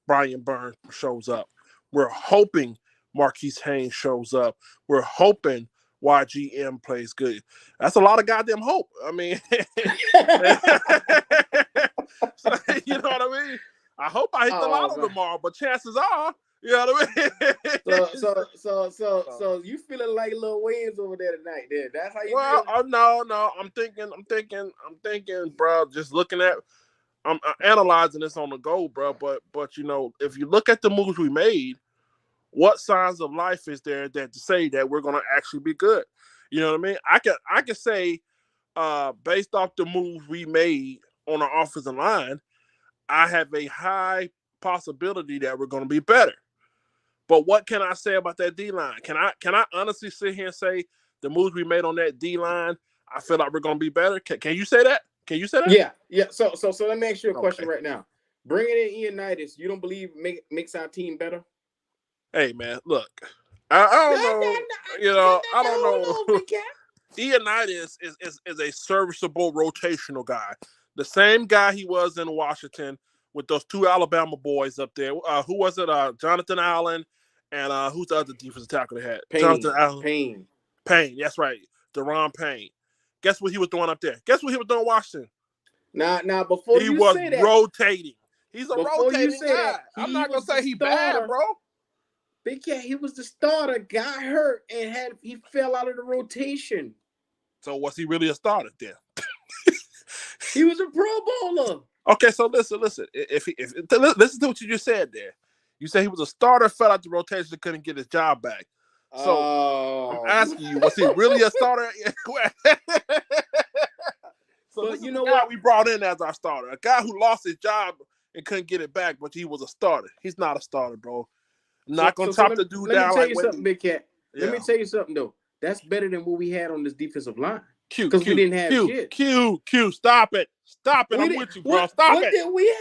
Brian Burns shows up. We're hoping Marquise Haynes shows up. We're hoping YGM plays good. That's a lot of goddamn hope. I mean, so, you know what I mean? I hope I hit the lotto tomorrow, but chances are, you know what I mean? So you feeling like Lil Wayne's over there tonight? Then that's how you feel. No. I'm thinking, bro. Just looking at, I'm analyzing this on the go, bro. But you know, if you look at the moves we made, what signs of life is there that to say that we're gonna actually be good? You know what I mean? I can say, based off the moves we made on our offensive line, I have a high possibility that we're gonna be better. But what can I say about that D line? Can I honestly sit here and say the moves we made on that D line, I feel like we're gonna be better? Can you say that? Can you say that? Yeah. So let me ask you a question right now. Bringing in Ioannidis, you don't believe makes our team better? Hey man, look, I don't know. You know, I don't know. Ioannidis is a serviceable rotational guy. The same guy he was in Washington with those two Alabama boys up there. Who was it? Jonathan Allen and who's the other defensive tackle they had? Jonathan Allen. Payne. That's right. Deron Payne. Guess what he was doing up there? Guess what he was doing in Washington? Now before he you was say that, rotating. He's a rotating guy. I'm not gonna say he bad, bro. Big Cat, he was the starter, got hurt, and he fell out of the rotation. So was he really a starter then? He was a Pro Bowler. Okay, so listen. Listen to what you just said there. You said he was a starter, fell out the rotation, couldn't get his job back. So I'm asking you, was he really a starter? So this is the guy we brought in as our starter, a guy who lost his job and couldn't get it back, but he was a starter. He's not a starter, bro. I'm not gonna chop the dude down. Let me tell you something, Big Cat. Let me tell you something though. That's better than what we had on this defensive line. Because we didn't have shit. Q, stop it. I'm with you, bro. Stop it. What did we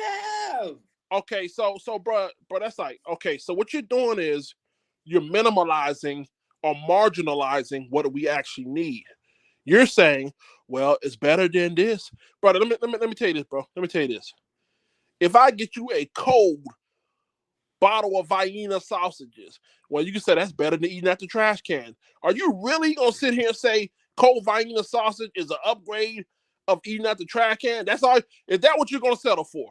have? Okay, so bro, that's like, okay, so what you're doing is you're minimalizing or marginalizing what we actually need. You're saying, well, it's better than this. Brother, let me tell you this, bro. Let me tell you this. If I get you a cold bottle of Vienna sausages, well, you can say that's better than eating at the trash can. Are you really gonna sit here and say cold Vienna sausage is an upgrade of eating at the trash can? That's all. Is that what you're gonna settle for?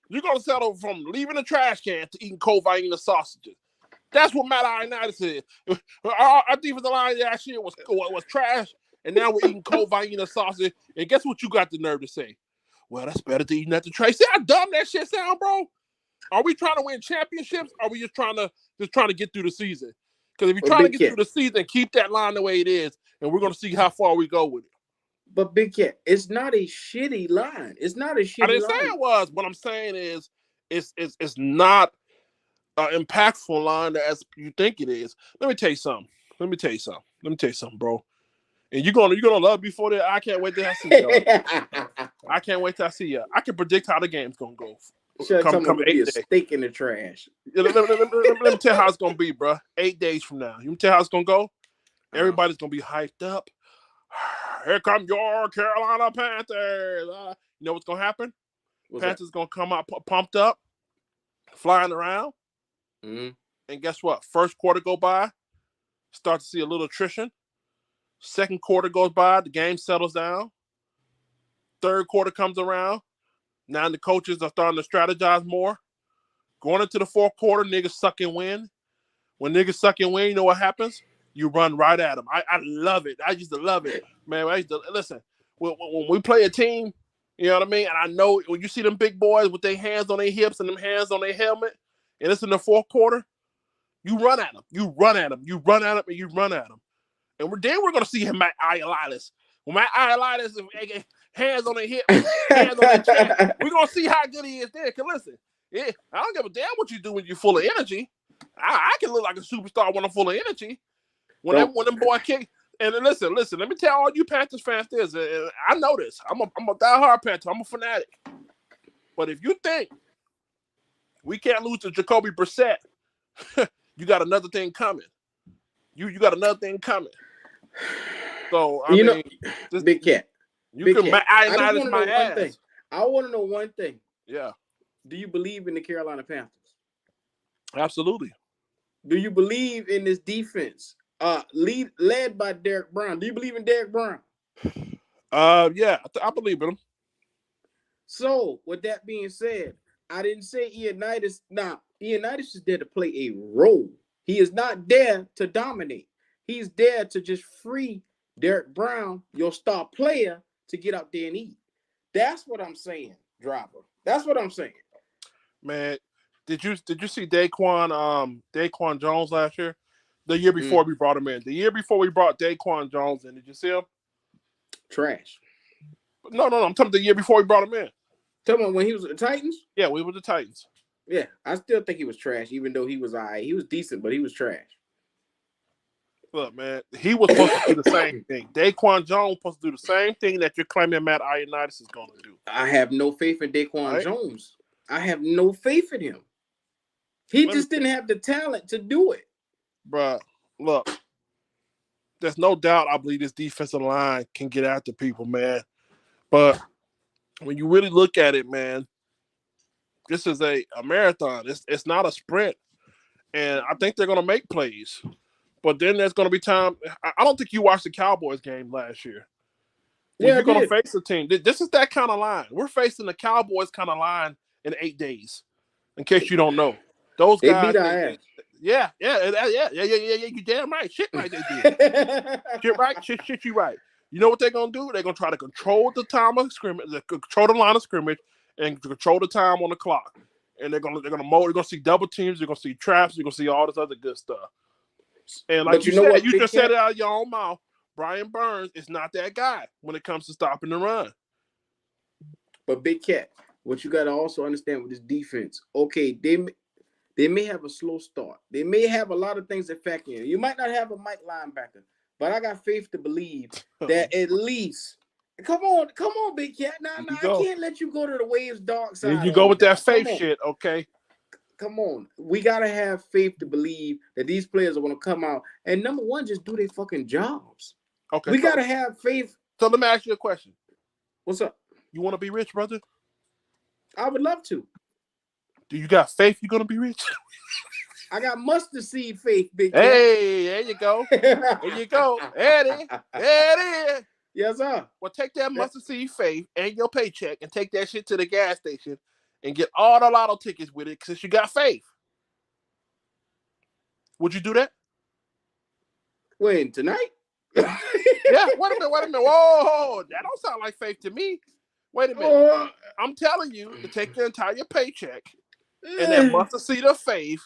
You're gonna settle from leaving the trash can to eating cold Vienna sausages. That's what Matt Ioannidis is. Our defensive line last year was trash, and now we're eating cold Vienna sausage. And guess what you got the nerve to say? Well, that's better than eating at the trash. See how dumb that shit sound, bro? Are we trying to win championships? Or are we just trying to get through the season? Because if you're trying to get through the season, keep that line the way it is, and we're going to see how far we go with it. But Big Cat, it's not a shitty line. It's not a shitty line. I didn't say it was. What I'm saying is, it's not an impactful line as you think it is. Let me tell you something, bro. And you're gonna love me for that. I can't wait till I see you. I can't wait till I see you. I can predict how the game's gonna go. Come 8 days. Steak in the trash. Let me tell you how it's gonna be, bro. 8 days from now. You can tell how it's gonna go. Everybody's gonna be hyped up. Here come your Carolina Panthers. You know what's gonna happen? Panthers gonna come out pumped up, flying around. Mm-hmm. And guess what? First quarter go by, start to see a little attrition. Second quarter goes by, the game settles down. Third quarter comes around. Now the coaches are starting to strategize more. Going into the fourth quarter, niggas suck and win. When niggas suck and win, you know what happens? You run right at them. I love it. I used to love it. Man, listen, when we play a team, you know what I mean? And I know when you see them big boys with their hands on their hips and them hands on their helmet, and it's in the fourth quarter, You run at him. You run at him. You run at him, and you run at him. And we're going to see him at Iolitis. When Matt Iolitis hands on the hip, hands on the chest, we're going to see how good he is there. Because listen, I don't give a damn what you do when you're full of energy. I can look like a superstar when I'm full of energy. When them boy kick. And listen, let me tell all you Panthers fans this. I know this. I'm a diehard Panther. I'm a fanatic. But if you think we can't lose to Jacoby Brissett, you got another thing coming. You got another thing coming. So, I mean, Big Cat. You can ionize my ass. I want to know one thing. Yeah. Do you believe in the Carolina Panthers? Absolutely. Do you believe in this defense? Led by Derek Brown. Do you believe in Derek Brown? Yeah, I believe in him. So, with that being said, I didn't say Ioannidis. Now, Ioannidis is there to play a role. He is not there to dominate. He's there to just free Derek Brown, your star player, to get out there and eat. That's what I'm saying, Dropper. That's what I'm saying. Man, did you see Daquan Jones last year? The year before we brought him in. The year before we brought Daquan Jones in, did you see him? Trash. No. I'm talking the year before we brought him in. Talking about when he was with the Titans? Yeah, we were the Titans. Yeah, I still think he was trash, even though he was all right. He was decent, but he was trash. Look, man, he was supposed to do the same thing. Daquan Jones was supposed to do the same thing that you're claiming Matt Ioannidis is going to do. I have no faith in Daquan Jones. I have no faith in him. He just didn't have the talent to do it. Bruh, look, there's no doubt I believe this defensive line can get after people, man. But when you really look at it, man, this is a marathon. It's not a sprint. And I think they're going to make plays. But then there's going to be time. I don't think you watched the Cowboys game last year. Yeah, you're going to face a team. This is that kind of line. We're facing the Cowboys kind of line in 8 days, in case you don't know. Those guys. Beat our ass. Yeah. You damn right. Shit right they did. Shit right. Shit you right. You know what they're going to do? They're going to try to control the time of scrimmage, control the line of scrimmage, and control the time on the clock. And they're going to see double teams. They're going to see traps. You're going to see all this other good stuff. And like you said, you just said it out of your own mouth. Brian Burns is not that guy when it comes to stopping the run. But Big Cat, what you got to also understand with this defense, okay, they may have a slow start. They may have a lot of things that factor in. You might not have a Mike linebacker, but I got faith to believe that at least. Come on, Big Cat. Nah, I can't let you go to the Waves dark side. You go with that faith shit, okay? Come on. We got to have faith to believe that these players are going to come out and, number one, just do their fucking jobs. Okay. We got to have faith. So let me ask you a question. What's up? You want to be rich, brother? I would love to. Do you got faith you're going to be rich? I got mustard seed faith, Big Cat. Hey, there you go. There you go. There it is. Yes, sir. Well, take that mustard seed faith and your paycheck and take that shit to the gas station and get all the lotto tickets with it since you got faith. Would you do that? When? Tonight? Yeah. Wait a minute. Whoa, that don't sound like faith to me. Wait a minute. I'm telling you to take your entire paycheck and that mustard seed of faith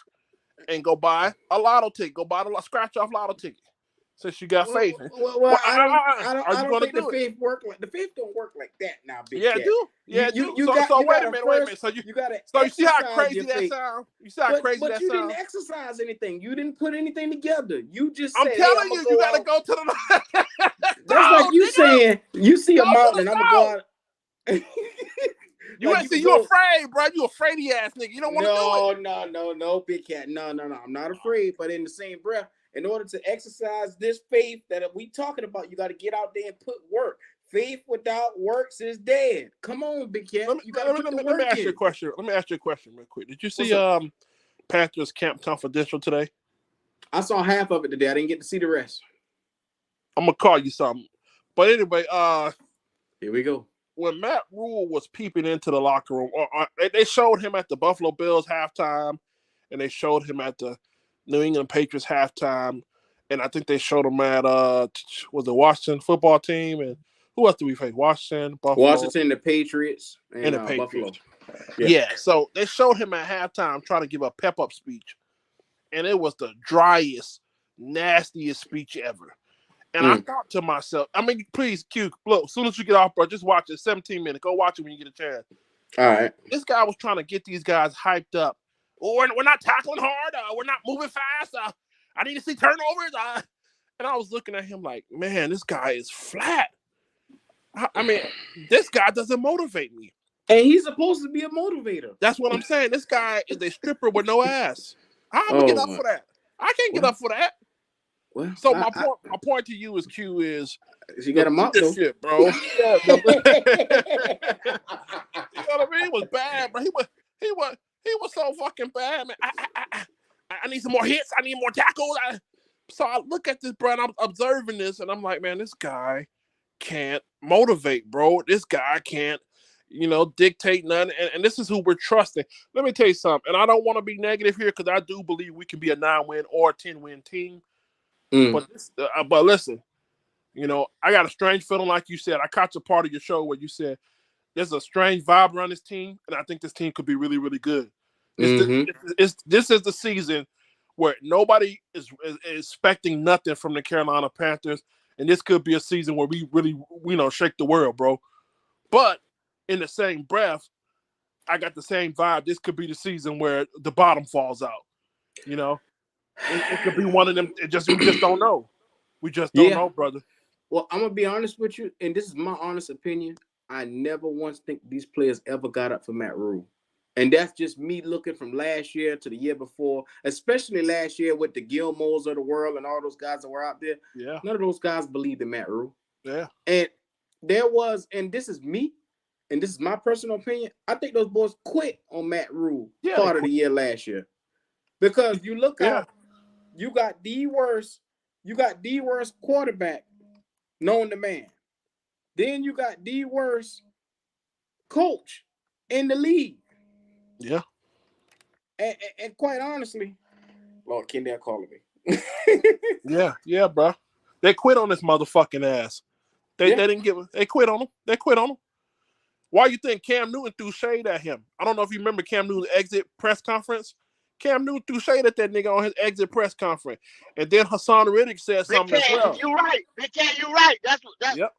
and go buy a lotto ticket. Go buy the scratch-off lotto ticket. Since you got faith. I don't think the faith work like the faith don't work like that now, Big Cat. Yeah, do. So wait a minute. So you see how crazy that sounds? You see how crazy that sounds? But you didn't exercise anything. You didn't put anything together. You just I'm telling you, you gotta go to the That's like you saying you see a mountain and I'm gonna go out. You afraid, bro. You afraid ass nigga. You don't want to do it. No, Big Cat. No. I'm not afraid. But in the same breath, in order to exercise this faith that we talking about, you got to get out there and put work. Faith without works is dead. Come on, Big Cat. Let me ask you a question. Let me ask you a question real quick. Did you see Panthers Camp Confidential today? I saw half of it today. I didn't get to see the rest. I'm gonna call you something. But anyway, here we go. When Matt Rule was peeping into the locker room, they showed him at the Buffalo Bills halftime, and they showed him at the New England Patriots halftime, and I think they showed him at was the Washington football team, and who else did we face? Washington, Buffalo, the Patriots, and the Patriots. Buffalo. Yeah, so they showed him at halftime trying to give a pep-up speech, and it was the driest, nastiest speech ever. And I thought to myself, I mean, please, Q, look, as soon as you get off, bro, just watch it. 17 minutes. Go watch it when you get a chance. All right. This guy was trying to get these guys hyped up. Oh, we're not tackling hard. We're not moving fast. I need to see turnovers. And I was looking at him like, man, this guy is flat. I mean, this guy doesn't motivate me. And he's supposed to be a motivator. That's what I'm saying. This guy is a stripper with no ass. How am I get up for that? I can't get up for that. Well, so my point to you is Q is you got him out though, shit, bro. You know what I mean? He was bad, bro. He was so fucking bad, man. I need some more hits. I need more tackles. So I look at this, bro, and I'm observing this, and I'm like, man, this guy can't motivate, bro. This guy can't, dictate nothing. And this is who we're trusting. Let me tell you something, and I don't want to be negative here because I do believe we can be a 9-win or 10-win team. But listen, I got a strange feeling, like you said. I caught a part of your show where you said there's a strange vibe around this team, and I think this team could be really, really good. This is the season where nobody is expecting nothing from the Carolina Panthers, and this could be a season where we really, shake the world, bro. But in the same breath, I got the same vibe. This could be the season where the bottom falls out. It could be one of them. We just don't know. We just don't know, brother. Well, I'm gonna be honest with you, and this is my honest opinion. I never once think these players ever got up for Matt Rule. And that's just me looking from last year to the year before, especially last year with the Gilmores of the world and all those guys that were out there. Yeah. None of those guys believed in Matt Rule. Yeah. And there was, and this is me, and this is my personal opinion, I think those boys quit on Matt Rule part of the year last year. Because you look out, you got the worst quarterback known to man. Then you got the worst coach in the league. Yeah. And quite honestly, Lord, Kendall calling me. yeah, bro. They quit on this motherfucking ass. They quit on him. They quit on him. Why you think Cam Newton threw shade at him? I don't know if you remember Cam Newton's exit press conference. Cam Newton threw shade at that nigga on his exit press conference. And then Hassan Reddick said something as well. You're right. You're right. That's Yep.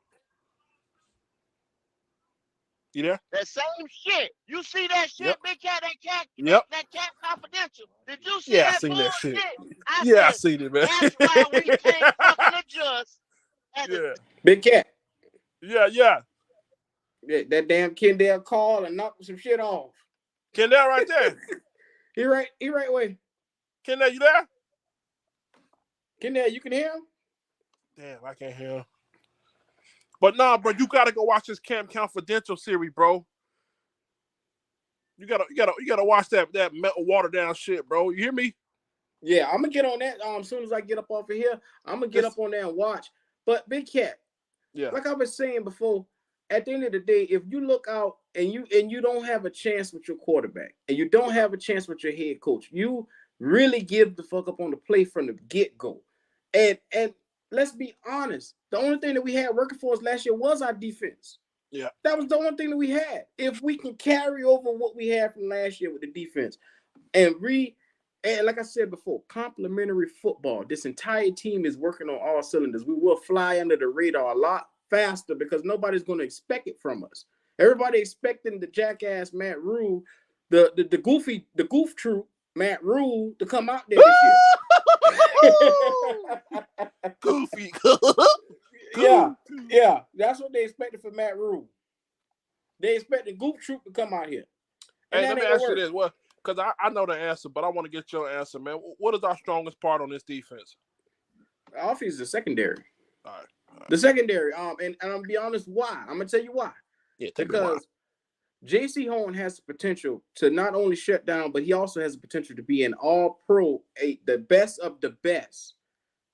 You there? That same shit. You see that shit, Big Cat? That cat confidential. Did you see that? I seen that shit. I seen it, man. That's why we can't fucking adjust. Big Cat. Yeah. That damn Kendall called and knocked some shit off. Kendall right there. He right away. Kendall, you there? Kendall, you can hear him? Damn, I can't hear him. But nah, bro, you gotta go watch this Camp Confidential series, bro. You gotta watch that metal water down shit, bro. You hear me? Yeah, I'm gonna get on that. As soon as I get up off of here, I'm gonna get up on there and watch. But Big Cat, like I was saying before, at the end of the day, if you look out and you don't have a chance with your quarterback and you don't have a chance with your head coach, you really give the fuck up on the play from the get-go. And let's be honest, the only thing that we had working for us last year was our defense. Yeah. That was the only thing that we had. If we can carry over what we had from last year with the defense and like I said before, complementary football, this entire team is working on all cylinders. We will fly under the radar a lot faster because nobody's going to expect it from us. Everybody expecting the jackass Matt Rule, the goof troop Matt Rule to come out there this year. Goofy. Yeah, that's what they expected for Matt Rule. They expected goof troop to come out here. And hey, let me ask you this, because I know the answer, but I want to get your answer, man. What is our strongest part on this defense? The offense is the secondary. All right. The secondary. And I'm gonna be honest, why? I'm gonna tell you why. Yeah, because J.C. Horn has the potential to not only shut down, but he also has the potential to be an all-pro, the best of the best.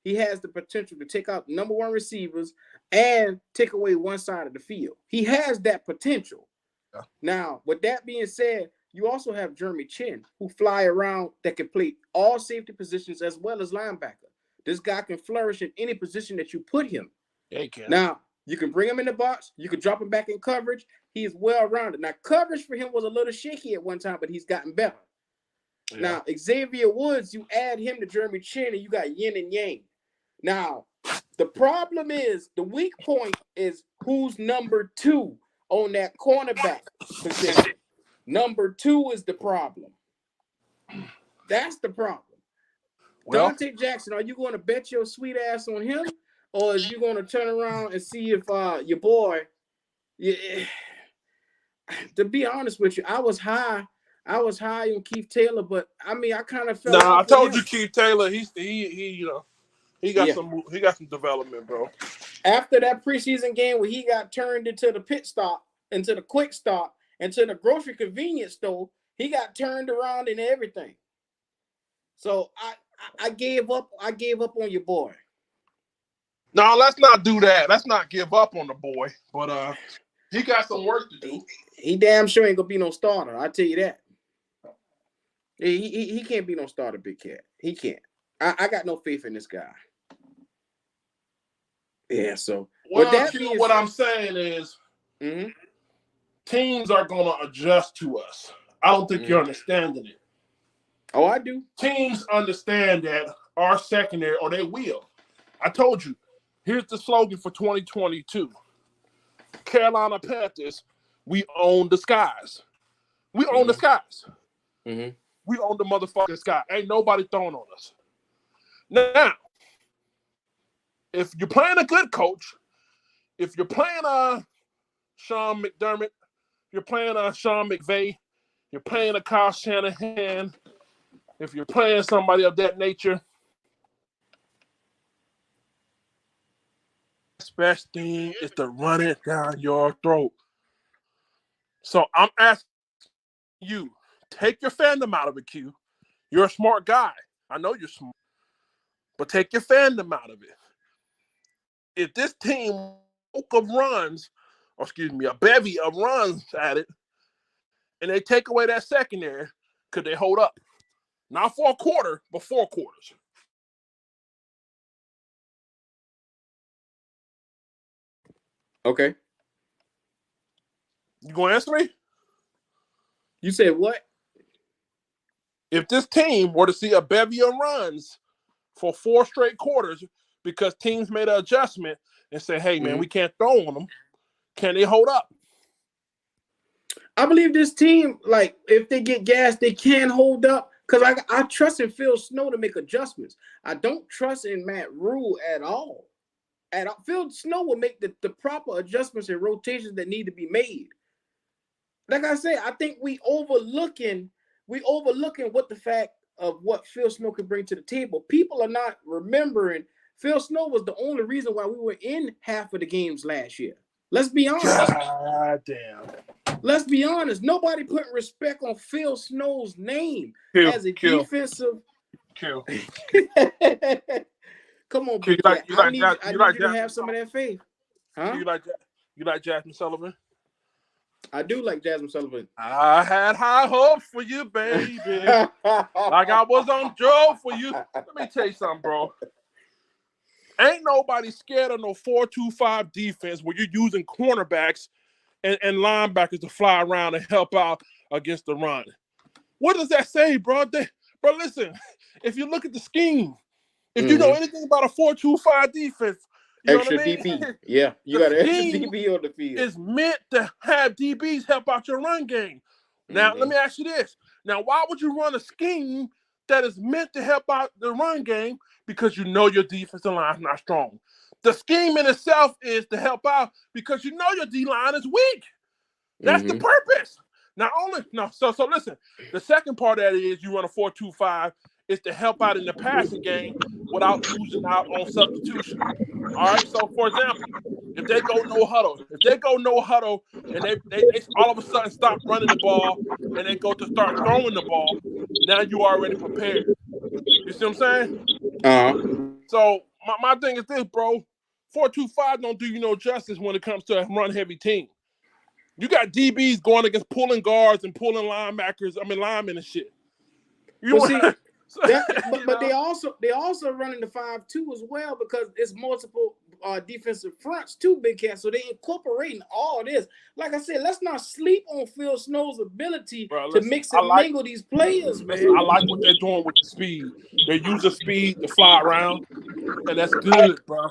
He has the potential to take out number one receivers and take away one side of the field. He has that potential. Yeah. Now, with that being said, you also have Jeremy Chin, who fly around that can play all safety positions as well as linebacker. This guy can flourish in any position that you put him. Yeah, he can. Now, you can bring him in the box. You can drop him back in coverage. He is well-rounded. Now, coverage for him was a little shaky at one time, but he's gotten better. Yeah. Now, Xavier Woods, you add him to Jeremy Chin, and you got yin and yang. Now, the problem is, the weak point is who's number 2 on that cornerback position. Number 2 is the problem. That's the problem. Well, Dante Jackson, are you going to bet your sweet ass on him? Or is you going to turn around and see if your boy... To be honest with you, I was high on Keith Taylor, but I mean, I kind of fell I off. told you Keith Taylor. He got some development, bro. After that preseason game where he got turned into the pit stop, into the quick stop, into the grocery convenience store, he got turned around and everything. So I gave up. I gave up on your boy. No, let's not do that. Let's not give up on the boy. But he got some work to do. He damn sure ain't gonna be no starter. I tell you that. He can't be no starter, Big Cat. He can't. I got no faith in this guy. Yeah. So what I'm saying is, teams are gonna adjust to us. I don't think you're understanding it. Oh, I do. Teams understand that our secondary, or they will. I told you. Here's the slogan for 2022. Carolina Panthers, we own the skies. We own the skies. Mm-hmm. We own the motherfucking sky. Ain't nobody throwing on us. Now, if you're playing a good coach, if you're playing Sean McDermott, you're playing Sean McVay, you're playing a Kyle Shanahan, if you're playing somebody of that nature, the best thing is to run it down your throat. So I'm asking you, take your fandom out of it, Q. You're a smart guy. I know you're smart. But take your fandom out of it. If this team a bevy of runs at it, and they take away that secondary, could they hold up? Not for a quarter, but 4 quarters. Okay. You gonna answer me? You said what? If this team were to see a bevy of runs for 4 straight quarters because teams made an adjustment and say, hey, man, we can't throw on them, can they hold up? I believe this team, like, if they get gas, they can hold up. Because I trust in Phil Snow to make adjustments. I don't trust in Matt Rule at all. Phil Snow will make the proper adjustments and rotations that need to be made. Like I said, I think we overlooking what the fact of what Phil Snow can bring to the table. People are not remembering Phil Snow was the only reason why we were in half of the games last year. Let's be honest. God damn. Let's be honest. Nobody put respect on Phil Snow's name as a defensive. Kill. Come on, Big Cat. I need you to have some of that faith. Huh? You like Jasmine Sullivan? I do like Jasmine Sullivan. I had high hopes for you, baby. Like I was on Joe for you. Let me tell you something, bro. Ain't nobody scared of no 4-2-5 defense where you're using cornerbacks and linebackers to fly around and help out against the run. What does that say, bro? Bro, listen, if you look at the scheme, if you know anything about a 4-2-5 defense, you extra know what I mean? DB. Yeah, you got an extra DB on the field. It's meant to have DBs help out your run game. Now, let me ask you this. Now, why would you run a scheme that is meant to help out the run game? Because you know your defensive line is not strong. The scheme in itself is to help out because you know your D-line is weak. That's the purpose. So listen, the second part of that is you run a 4-2-5 is to help out in the passing game without losing out on substitution. All right, so for example, if they go no huddle and they all of a sudden stop running the ball and they go to start throwing the ball, now you already prepared. You see what I'm saying? So my thing is this, bro. 4-2-5 don't do you no justice when it comes to a run-heavy team. You got DBs going against pulling guards and pulling linemen and shit. But they also running the 5-2 as well because it's multiple defensive fronts too, Big Cat. So they incorporating all this. Like I said, let's not sleep on Phil Snow's ability to mix and mingle these players, man. I like what they're doing with the speed. They're using speed to fly around, and that's good, bro.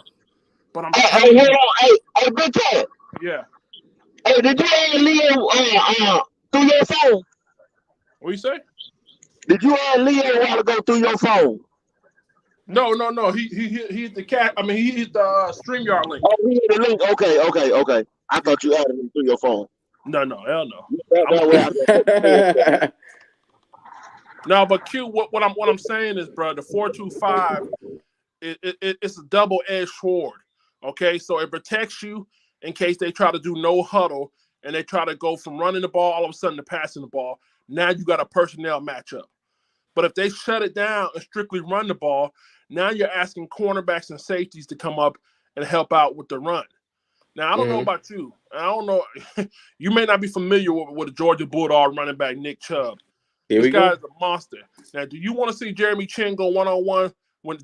But I'm telling you, hey, Big Cat. Yeah. Hey, did you add Leo through your phone? What you say? Did you add Leo a while ago through your phone? No. He hit the cat. I mean, he hit the StreamYard link. Oh, he hit the link. Okay. I thought you added him through your phone. No, hell no. That No, but Q, what I'm saying is, bro, the 4-2-5, it's a double-edged sword. Okay, so it protects you in case they try to do no huddle and they try to go from running the ball all of a sudden to passing the ball. Now you got a personnel matchup. But if they shut it down and strictly run the ball, now you're asking cornerbacks and safeties to come up and help out with the run. Now, I don't know about you. I don't know. You may not be familiar with the Georgia Bulldog running back, Nick Chubb. This guy's a monster. Now, do you want to see Jeremy Chin go one-on-one with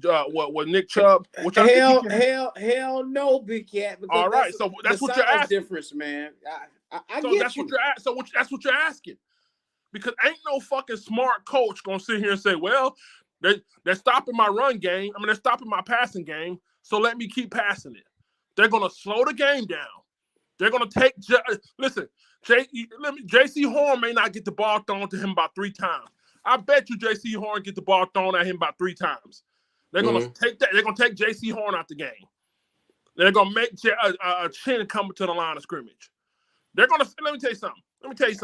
Nick Chubb? Hell no, Big Cat. All right, so that's what you're asking. Difference, man. I so get that's you. what you're asking. So that's what you're asking. Because ain't no fucking smart coach gonna sit here and say, well, they're stopping my run game. I mean, they're stopping my passing game, so let me keep passing it. They're gonna slow the game down. They're gonna take J.C. Horn may not get the ball thrown to him about 3 times. I bet you J.C. Horn get the ball thrown at him about 3 times. They're gonna take that. They're gonna take J.C. Horn out the game. They're gonna make Chin come to the line of scrimmage. They're gonna. Let me tell you something,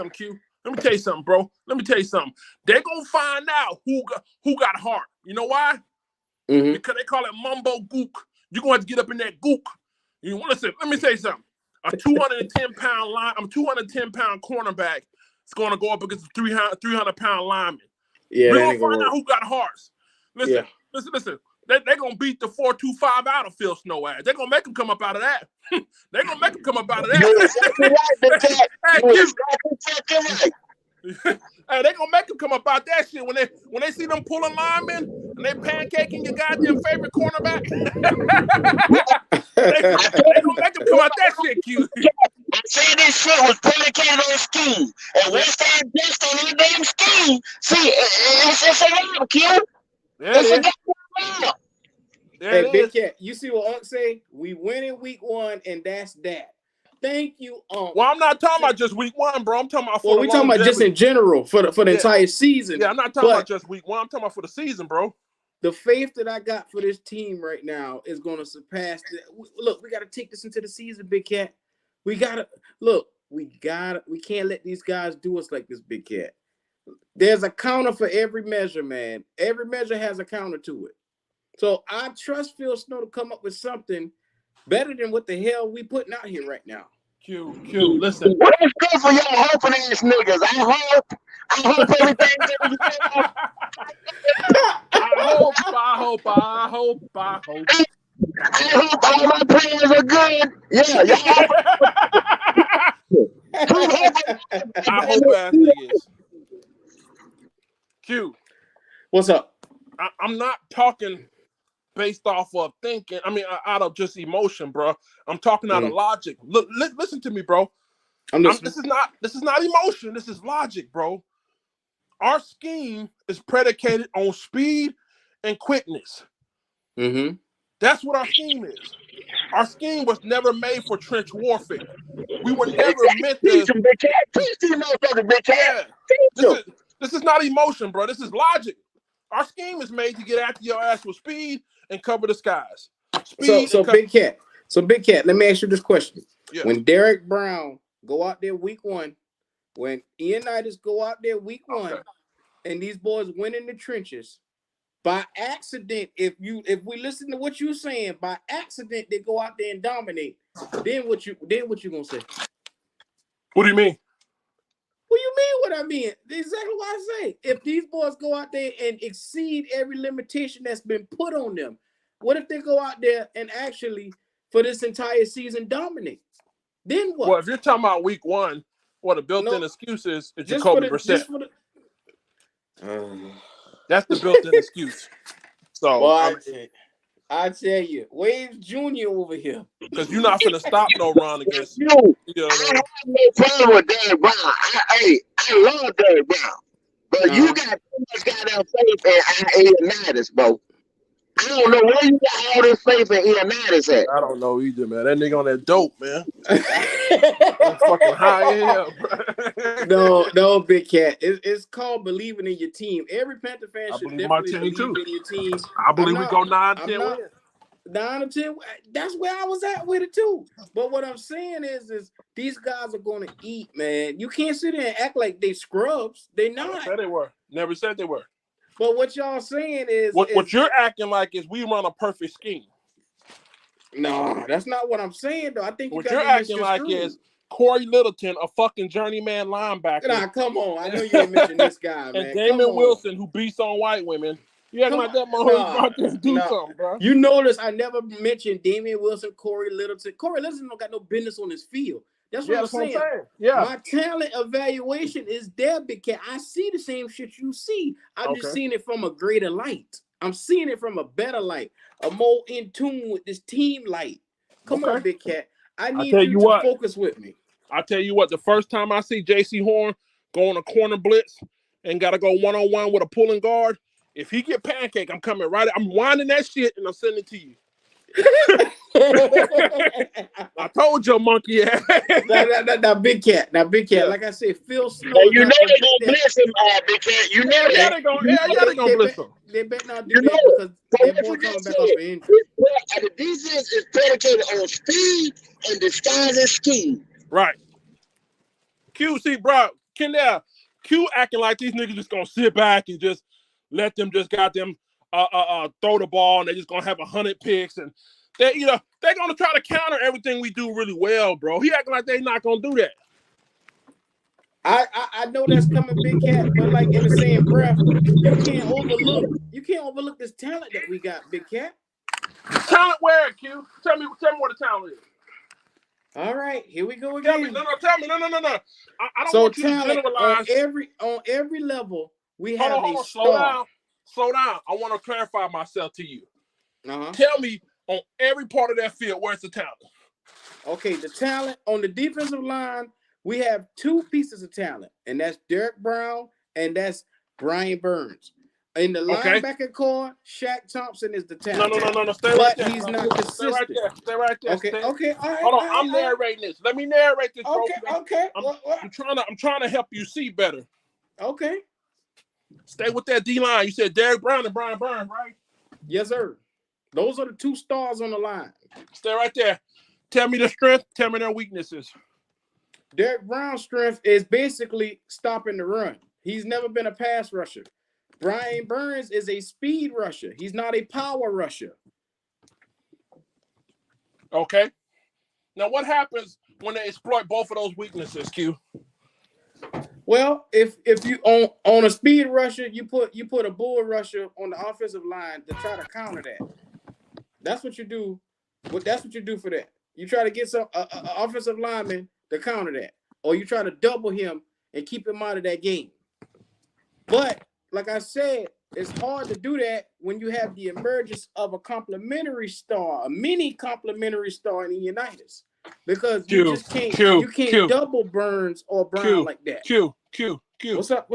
Q. Let me tell you something, bro. Let me tell you something. They're gonna find out who got heart. You know why? Because they call it mumbo gook. You're gonna have to get up in that gook. You want to say? Let me say something. A 210-pound cornerback is gonna go up against a 300-pound lineman. Yeah, we're gonna find out who got hearts. Listen. They're gonna beat the 4-2-5 out of Phil Snow ass. They're gonna make him come up out of that. They're gonna make him come up out of that. Hey, they're gonna make him come up out that shit when they see them pulling linemen and they pancaking your goddamn favorite cornerback. they gonna make him come out that shit, Q. I said this shit was predicated on scheme, and once they invest on that damn scheme, see, it's a lot, Q. It's a goddamn lot. Hey, Big Cat, you see what Unc say? We win in week 1, and that's that. Thank you, Unc. Well, I'm not talking about just week 1, bro. I'm talking about we're talking about just in general for the entire season. Yeah, I'm not talking about just week 1. I'm talking about for the season, bro. The faith that I got for this team right now is going to surpass. Look, we got to take this into the season, Big Cat. We can't let these guys do us like this, Big Cat. There's a counter for every measure, man. Every measure has a counter to it. So I trust Phil Snow to come up with something better than what the hell we putting out here right now. Q, listen. What is good for y'all hoping ass niggas? I hope everything goes well. I hope all my players are good. Yeah, y'all. I hope ass niggas. Q. What's up? I'm not talking based off of thinking. I mean, out of just emotion, bro. I'm talking out of logic. Look, listen to me, bro. This is not emotion. This is logic, bro. Our scheme is predicated on speed and quickness. That's what our scheme is. Our scheme was never made for trench warfare. We were never meant to. This is not emotion, bro. This is logic. Our scheme is made to get after your ass with speed and cover the skies. Big Cat. So Big Cat, let me ask you this question. Yeah. When Derek Brown go out there week 1, when Ianitis go out there week 1, and these boys win in the trenches, by accident, if we listen to what you're saying, by accident they go out there and dominate, then what you gonna say? What do you mean? What do you mean what I mean? Exactly what I say. If these boys go out there and exceed every limitation that's been put on them, what if they go out there and actually, for this entire season, dominate? Then what? Well, if you're talking about week 1, what a built-in excuse is Jacoby Brissett. That's the built-in excuse. So, I tell you, Waves Jr. over here. Because you're not finna stop no run against You, you know, I have no problem with Derek Brown. I love Derek Brown. But you got too much goddamn faith in Leonidas, bro. I don't know where you got all this faith in Leonidas at. I don't know either, man. That nigga on that dope, man. I'm fucking high as hell, bro. No, Big Cat. It's called believing in your team. Every Panther fan should definitely believe in your team. I believe we go 9-10 wins. 9-10. That's where I was at with it too. But what I'm saying is these guys are going to eat, man. You can't sit there and act like they scrubs. They not. Never said they were. Never said they were. But what y'all saying is what you're acting like is we run a perfect scheme. No, that's not what I'm saying though. I think what you're acting like is Corey Littleton, a fucking journeyman linebacker. Nah, come on. I know you ain't mentioned this guy, man. And Damon Wilson, who beats on white women. You acting like that motherfucker do something, bro. You notice I never mentioned Damian Wilson, Corey Littleton. Corey Littleton don't got no business on his field. That's what I'm saying. Yeah. My talent evaluation is there, Big Cat. I see the same shit you see. I'm just seeing it from a greater light. I'm seeing it from a better light, a more in tune with this team light. Come on, Big Cat. I need you to focus with me. I tell you what, the first time I see J.C. Horn go on a corner blitz and got to go one-on-one with a pulling guard, if he get pancake, I'm coming right. I'm winding that shit and I'm sending it to you. I told you, monkey ass. Now, Big Cat. Yeah. Like I said, Phil Snow. You know they're gonna blitz him, Big Cat. You know that. Yeah, they're gonna blitz him. They better not do that because they're both coming back off an injury. The defense is predicated on speed and disguising scheme. Right. Q, see, bro, Kendall, Q acting like these niggas just gonna sit back and just let them just goddamn throw the ball and they're just gonna have 100 picks and they're gonna try to counter everything we do really well, bro. He acting like they're not gonna do that. I know that's coming, Big Cat, but like in the same breath, you can't overlook this talent that we got, Big Cat. Talent where, Q? Tell me what the talent is. All right, here we go again. Tell me. No. I don't want you to generalize. On every level, we have a star. Slow down. I want to clarify myself to you. Tell me on every part of that field, where's the talent? Okay, the talent on the defensive line, we have two pieces of talent, and that's Derek Brown and that's Brian Burns. In the linebacker core, Shaq Thompson is the talent. No. Stay right there. But he's not consistent. Stay right there. Okay. All right. Hold on. I'm narrating this. Let me narrate this. Okay. I'm trying to help you see better. Okay. Stay with that D line. You said Derek Brown and Brian Burns, right? Yes, sir. Those are the two stars on the line. Stay right there. Tell me the strength. Tell me their weaknesses. Derek Brown's strength is basically stopping the run. He's never been a pass rusher. Brian Burns is a speed rusher. He's not a power rusher. Okay. Now, what happens when they exploit both of those weaknesses, Q? Well, if you on a speed rusher, you put a bull rusher on the offensive line to try to counter that. That's what you do. That's what you do for that. You try to get some offensive lineman to counter that, or you try to double him and keep him out of that game. But like I said, it's hard to do that when you have the emergence of a complementary star, a mini complementary star in the Unitas. Because you just can't double Burns or Brown like that. Q. What's up?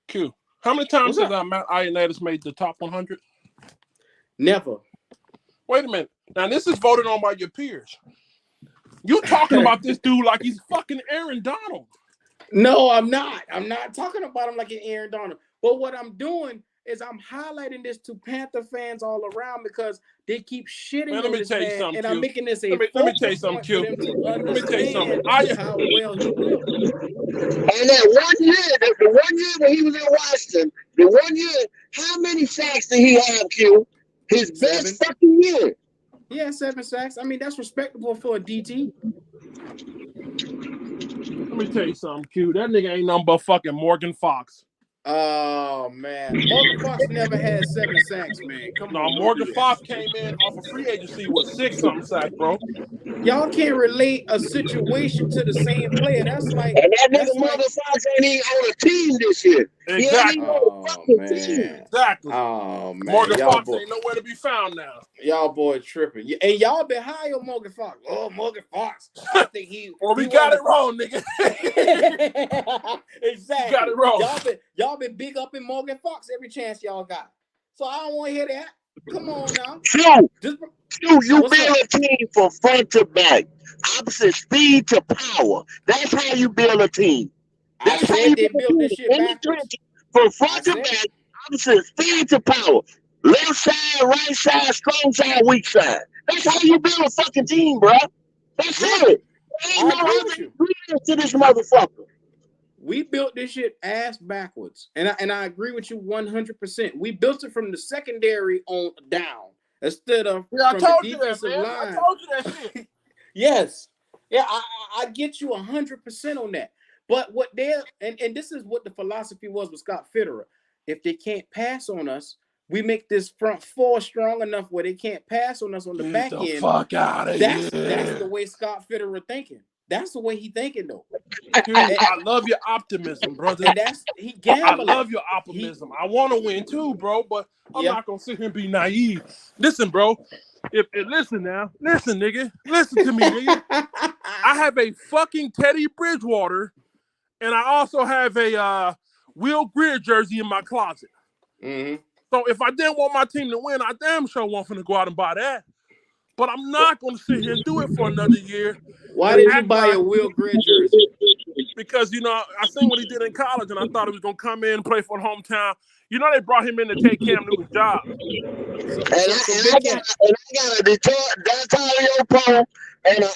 Q. How many times has Matt Ioannidis made the top 100? Never. Wait a minute. Now this is voted on by your peers. You talking about this dude like he's fucking Aaron Donald. No, I'm not. I'm not talking about him like an Aaron Donald. But what I'm doing is I'm highlighting this to Panther fans all around because they keep shitting on this man, and I'm making this a let me tell you something, Q. Let me tell you something. How well he will. And that 1 year, the 1 year when he was in Washington, the 1 year, how many sacks did he have, Q? His best fucking year. Yeah, 7 sacks. I mean, that's respectable for a DT. Let me tell you something, Q. That nigga ain't nothing but fucking Morgan Fox. Oh, man. Morgan Fox never had 7 sacks, man. Come on. Morgan Fox came in off of free agency with 6-something sacks, bro. Y'all can't relate a situation to the same player. That's like... And that nigga Morgan Fox ain't even on a team this year. Exactly. Oh, fucking team. Exactly. Oh man, Morgan y'all Fox boy, ain't nowhere to be found now. y'all boy tripping. And y'all been high on Morgan Fox. Oh, Morgan Fox. I think he. Well, we got it wrong, nigga. Exactly. You got it wrong. Y'all been big up in Morgan Fox every chance y'all got. So I don't want to hear that. Come on now. You build a team from front to back, opposite speed to power. That's how you build a team. That's how you they build built a this team. shit In the backwards. trenches, from front to back, opposite speed to power. Left side, right side, strong side, weak side. That's how you build a fucking team, bro. That's it. There ain't no other ingredients to this motherfucker. We built this shit ass backwards, and I agree with you 100%. We built it from the secondary on down instead of from the defensive line. I told you that shit. Yes, yeah, I get you 100% on that. But what they're and this is what the philosophy was with Scott Fitterer. If they can't pass on us, we make this front four strong enough where they can't pass on us on the back end. Fuck out of here. That's the way Scott Fitterer thinking. That's the way he thinking though. Dude, I love your optimism, brother. And he gambling. I love your optimism. I want to win too, bro, but I'm not gonna sit here and be naive. Listen, bro. If listen now, listen, nigga, listen to me, nigga. I have a fucking Teddy Bridgewater, and I also have a Will Greer jersey in my closet. Mm-hmm. So if I didn't want my team to win, I damn sure wasn't finna go out and buy that. But I'm not gonna sit here and do it for another year. Why did you buy a Will Greer jersey? Because, you know, I seen what he did in college, and I thought he was going to come in and play for the hometown. You know, they brought him in to take Cam Newton's job. I got a Detroit D'Antonio Poe and a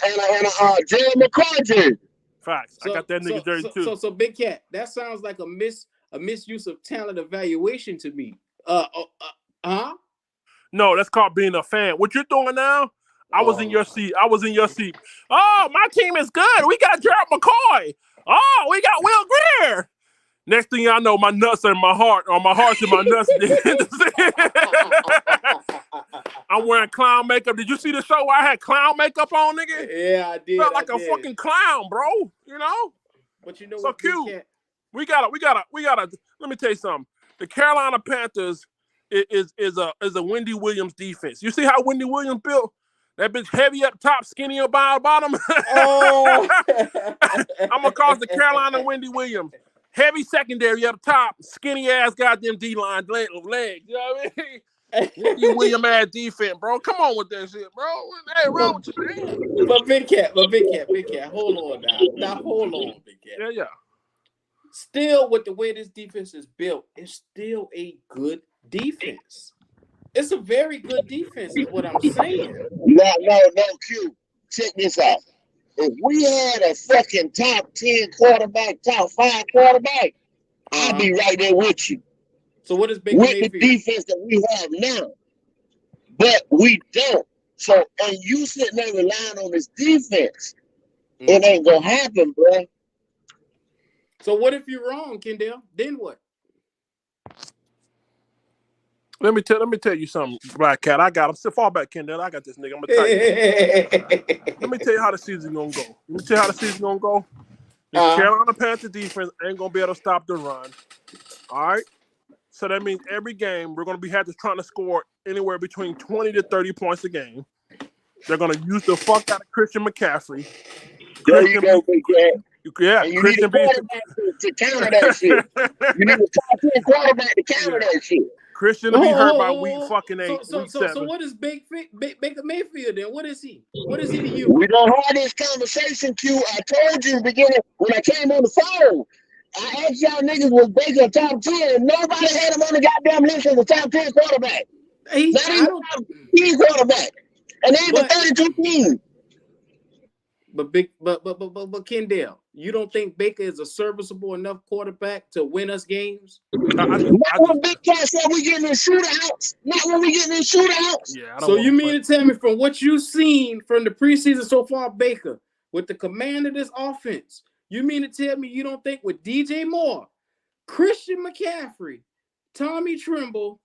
Jerry McCoy jersey. Facts. I got that nigga jersey too. So Big Cat, that sounds like a misuse of talent evaluation to me. Huh? No, that's called being a fan. What you're doing now, I was in your seat. Oh, my team is good. We got Gerald McCoy. Oh, we got Will Greer. Next thing I know, my nuts are in my heart, or my heart's in my nuts. I'm wearing clown makeup. Did you see the show where I had clown makeup on, nigga? Yeah, I did. Felt like a fucking clown, bro. You know? But you know so what? Cute. We gotta. Let me tell you something. The Carolina Panthers is a Wendy Williams defense. You see how Wendy Williams built? That bitch heavy up top, skinny up bottom. Oh. I'm gonna call it the Carolina Wendy Williams. Heavy secondary up top, skinny ass goddamn D-line legs. You know what I mean? Wendy Williams ass defense, bro. Come on with that shit, bro. Hey, wrong with you, man? But Big Cat. Hold on now. Now hold on, Big Cat. Yeah. Still, with the way this defense is built, it's still a good defense. It's a very good defense, is what I'm saying. No, Q. Check this out. If we had a fucking top 10 quarterback, top 5 quarterback, I'd be right there with you. So what is Baker Mayfield? The defense that we have now. But we don't. So, and you sitting there relying on this defense. It ain't gonna happen, bro. So what if you're wrong, Kendall? Then what? Let me tell you something, Black Cat. I got him. Fall back, Kendall. I got this nigga. I'm gonna tell you. Let me tell you how the season gonna go. The Carolina Panthers defense ain't gonna be able to stop the run. All right. So that means every game we're gonna be trying to score anywhere between 20 to 30 points a game. They're gonna use the fuck out of Christian McCaffrey. There you go, Big Cat. Yeah, and you need a quarterback to counter that shit. You need a top 10 quarterback to counter that shit. Christian to be hurt by week fucking 8, week 7. So what is Baker Mayfield then? What is he? What is he to you? We don't have this conversation, Q. I told you in the beginning when I came on the phone. I asked y'all niggas was Baker a top 10. Nobody had him on the goddamn list as a top 10 quarterback. Not even top 10 quarterback. And they were 32 teams. But Kendall, you don't think Baker is a serviceable enough quarterback to win us games? Not when Big Cat said we getting in shootouts. Not when we getting in shootouts. Yeah, so you mean to tell me from what you've seen from the preseason so far, Baker, with the command of this offense, you mean to tell me you don't think with DJ Moore, Christian McCaffrey, Tommy Tremble,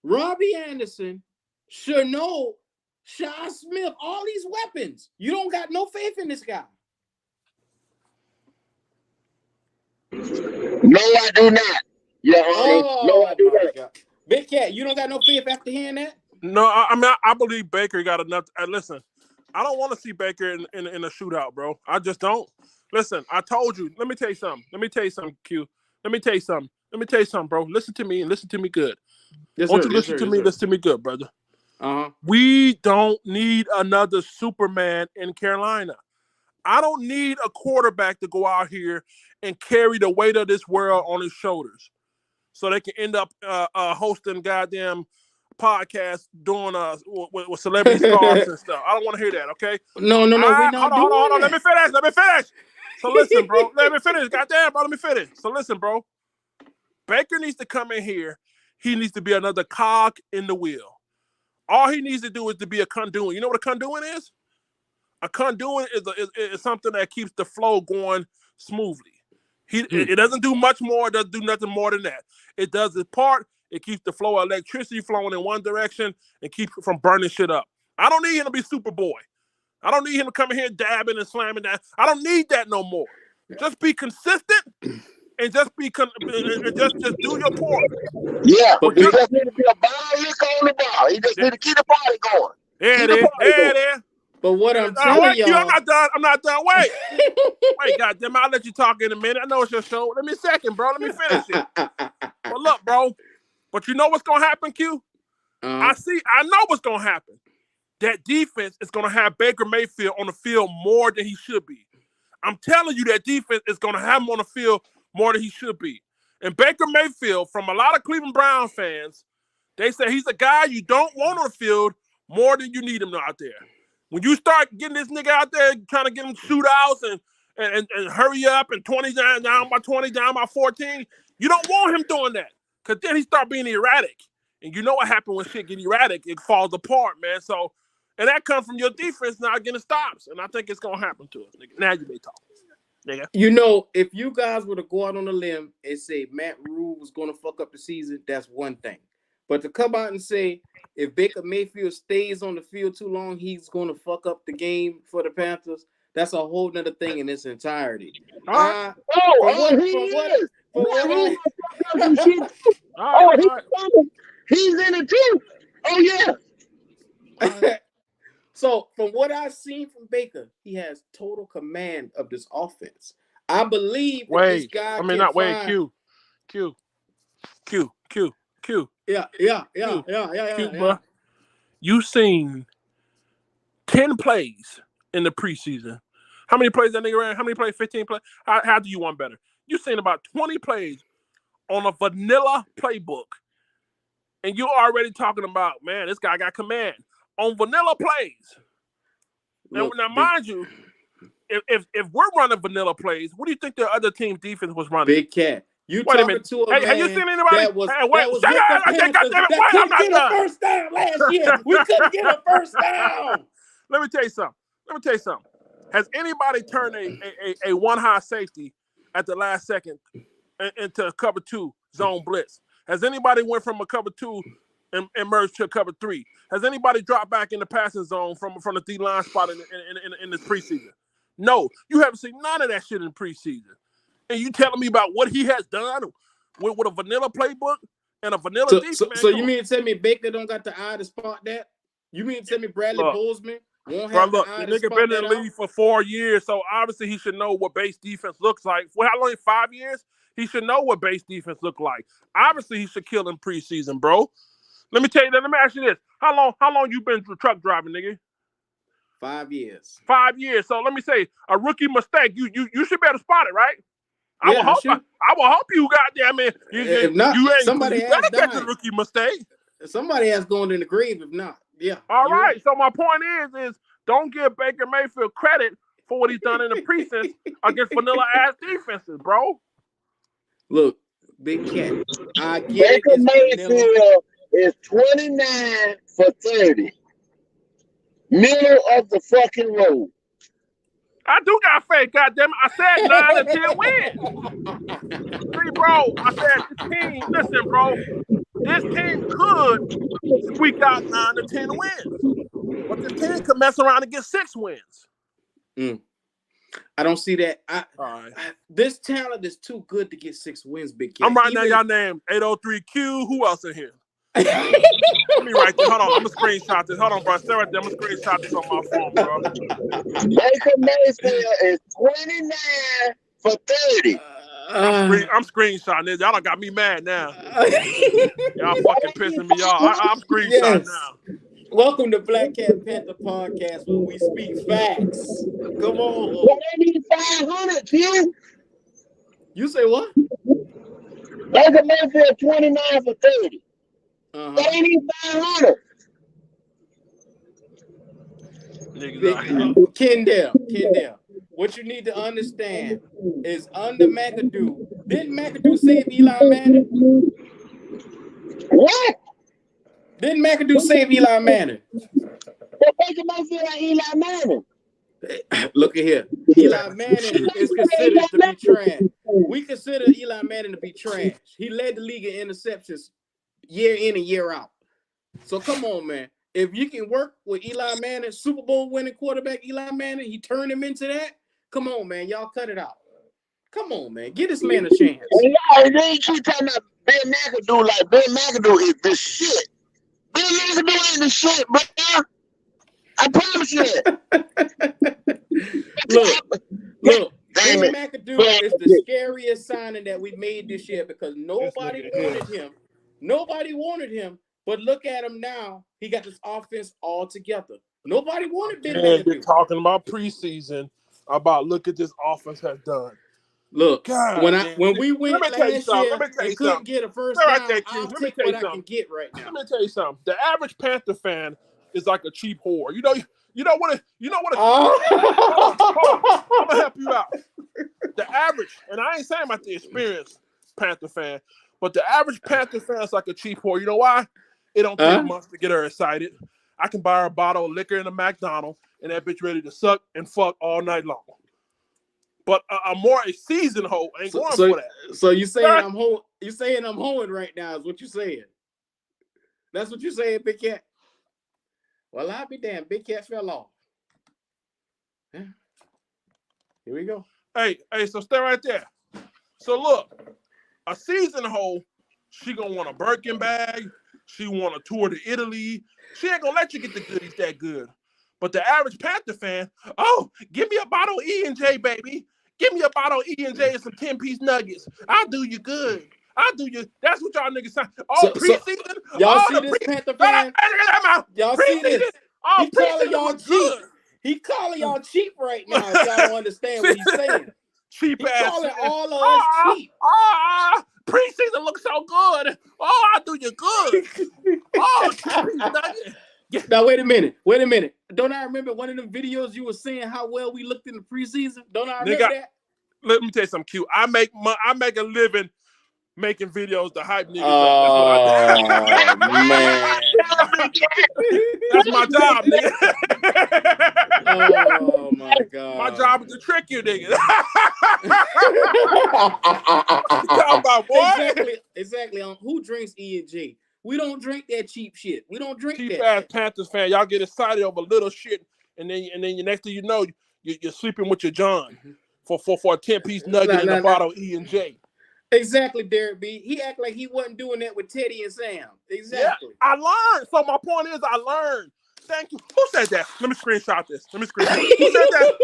Robbie Anderson, Shenault, Shy Smith, all these weapons, you don't got no faith in this guy? No, I do not. Yeah, no, I Oh do my that. God, Big Cat, you don't got no faith after hearing that? No, I mean I believe Baker got enough. Listen, I don't want to see Baker in a shootout, bro. I just don't. Listen, I told you. Let me tell you something. Q. Let me tell you something, bro. Listen to me and listen to me good. Yes, Won't sir. you Yes, listen sir. to Yes, me? sir. Listen to me good, brother. Uh huh. We don't need another Superman in Carolina. I don't need a quarterback to go out here and carry the weight of this world on his shoulders, so they can end up hosting goddamn podcasts doing with celebrity stars and stuff. I don't want to hear that. Okay. No, no, no. We're Hold not on, hold on, hold doing on. Let me that. finish. Let me finish. So listen, bro. Let me finish. Goddamn, bro. Let me finish. So listen, bro. Baker needs to come in here. He needs to be another cog in the wheel. All he needs to do is to be a conduit. You know what a conduit is? A conduit is something that keeps the flow going smoothly. It doesn't do much more. It doesn't do nothing more than that. It does its part. It keeps the flow of electricity flowing in one direction and keeps it from burning shit up. I don't need him to be Superboy. I don't need him to come in here dabbing and slamming that. I don't need that no more. Just be consistent and just just do your part. Yeah, But he big, just need to be a ball lick on the ball. He just need to keep the party going. There Keep it the is. party There going. it is. but what I'm telling Wait, Q, I'm y'all. not done. I'm not done. Wait. Wait, goddamn, I'll let you talk in a minute. I know it's your show. Let me a second, bro. Let me finish it. But look, bro. But you know what's gonna happen, Q? I know what's gonna happen. That defense is gonna have Baker Mayfield on the field more than he should be. I'm telling you, that defense is gonna have him on the field more than he should be. And Baker Mayfield, from a lot of Cleveland Brown fans, they say he's a guy you don't want on the field more than you need him out there. When you start getting this nigga out there trying to get him shootouts and hurry up and 20 down by 20, down by 14, you don't want him doing that. Because then he start being erratic. And you know what happens when shit get erratic? It falls apart, man. So, and that comes from your defense not getting stops. And I think it's going to happen to us, nigga. Now you may talk, nigga. You know, if you guys were to go out on a limb and say Matt Rule was going to fuck up the season, that's one thing. But to come out and say if Baker Mayfield stays on the field too long, he's going to fuck up the game for the Panthers, that's a whole nother thing in its entirety. All right. From what I Some shit. All right. All right. He's in it too. Oh yeah. So from what I've seen from Baker, he has total command of this offense. I believe that this guy can find. Q. Yeah. Bro. You seen 10 plays in the preseason. How many plays that nigga ran? How many plays? 15 plays? How do you want better? You seen about 20 plays on a vanilla playbook. And you already talking about, man, this guy got command. On vanilla plays. Look, now mind you, if we're running vanilla plays, what do you think the other team's defense was running? Big Cat. You Wait a talking minute. to a man have you seen anybody? that was Hey, wait, with shut the up! Panthers that couldn't get a first down last year. We couldn't get a first down. Let me tell you something. Has anybody turned a one high safety at the last second into a cover 2 zone blitz? Has anybody went from a cover 2 and merged to a cover 3? Has anybody dropped back in the passing zone from the D line spot in this preseason? No, you haven't seen none of that shit in preseason. And you telling me about what he has done with a vanilla playbook and a vanilla defense? So you mean to tell me Baker don't got the eye to spot that? You mean to tell me Bradley Bozeman won't have the eye to spot that? The nigga been in the league for 4 years, so obviously he should know what base defense looks like. For how long? 5 years? He should know what base defense look like. Obviously he should kill in preseason, bro. Let me ask you this: How long you been truck driving, nigga? 5 years. 5 years. So let me say, a rookie mistake, you should be able to spot it, right? I will hope you goddamn it. If not, somebody has better died. catch a rookie mistake. Somebody has gone in the grave. If not, yeah. All right. So my point is don't give Baker Mayfield credit for what he's done in the preseason against vanilla ass defenses, bro. Look, Big Cat. I get Baker Mayfield is 29 for 30. Middle of the fucking road. I do got faith, goddamn it. I said 9 to 10 wins. See, bro, I said this team, listen, bro, this team could squeak out 9 to 10 wins. But this team could mess around and get 6 wins. I don't see that. All right. This talent is too good to get 6 wins, Big Cat. I'm writing down y'all name 803Q. Who else in here? Let me write this. Hold on. I'm going to screenshot this. Hold on, bro. Stay right there. I'm going to screenshot this on my phone, bro. Baker Mayfield is 29 for 30. I'm screenshotting this. Y'all done got me mad now. Y'all fucking pissing me off. I'm screenshotting now. Welcome to Black Cat Panther Podcast, where we speak facts. Come on. Well, they need 500, Q. You say what? Baker Mayfield 29 for 30. They need 500. Kendall, what you need to understand is under McAdoo. Didn't McAdoo save Eli Manning? What? Didn't McAdoo save Eli Manning? But Baker Mayfield like Eli Manning. Look at here. Eli Manning is considered to be trash. We consider Eli Manning to be trash. He led the league in interceptions year in and year out. So come on, man. If you can work with Eli Manning, Super Bowl winning quarterback Eli Manning, he turned him into that. Come on, man. Y'all cut it out. Come on, man. Give this man a chance. And then you keep talking about Ben McAdoo like Ben McAdoo is the shit. Ben McAdoo ain't the shit, bro. I promise you that. Look. Ben McAdoo is the scariest signing that we made this year because nobody wanted him. Nobody wanted him. But look at him now. He got this offense all together. Nobody wanted Ben McAdoo. They're talking about preseason, about look at this offense has done. Look, God, when we went last year and couldn't get a first down, I'll take what I can get right now. Let me tell you something. The average Panther fan is like a cheap whore. You know what? I'm gonna help you out. The average, and I ain't saying about the experienced Panther fan, but the average Panther fan is like a cheap whore. You know why? It don't take months to get her excited. I can buy her a bottle of liquor in a McDonald's, and that bitch ready to suck and fuck all night long. But a more seasoned hoe ain't going for that. So you saying I'm hoeing? You saying I'm hoeing right now? Is what you saying? That's what you saying, Big Cat? Well, I'll be damned. Big Cat fell off. Yeah. Here we go. Hey, so stay right there. So look, a seasoned hoe, she gonna want a Birkin bag. She want a tour to Italy. She ain't gonna let you get the goodies that good. But the average Panther fan, give me a bottle of E&J, baby. Give me a bottle of E&J and some 10-piece nuggets. I'll do you good. I'll do you. That's what y'all niggas say. Preseason. Y'all see this Panther fan? Y'all see this? He calling y'all cheap. He calling y'all cheap right now. If y'all don't understand what he's saying. Cheap ass. Calling all of us cheap. Preseason looks so good. I'll do you good. Now wait a minute. Don't I remember one of them videos you were saying how well we looked in the preseason? Don't I remember that? Let me tell you something, Q. I make a living making videos to hype niggas up. That's what I do. Man. That's my job, nigga. Oh my God. My job is to trick you, nigga. Talking about, boy. Exactly. Who drinks E&J? We don't drink that cheap shit. We don't drink cheap that. Ass Panthers fan, y'all get excited over little shit, and then the next thing you know, you're sleeping with your John for a 10-piece nugget and a bottle of E&J. Exactly, Derek B. He act like he wasn't doing that with Teddy and Sam. Exactly. Yeah, I learned. So my point is, I learned. Thank you. Who said that? Let me screenshot this. Who said that?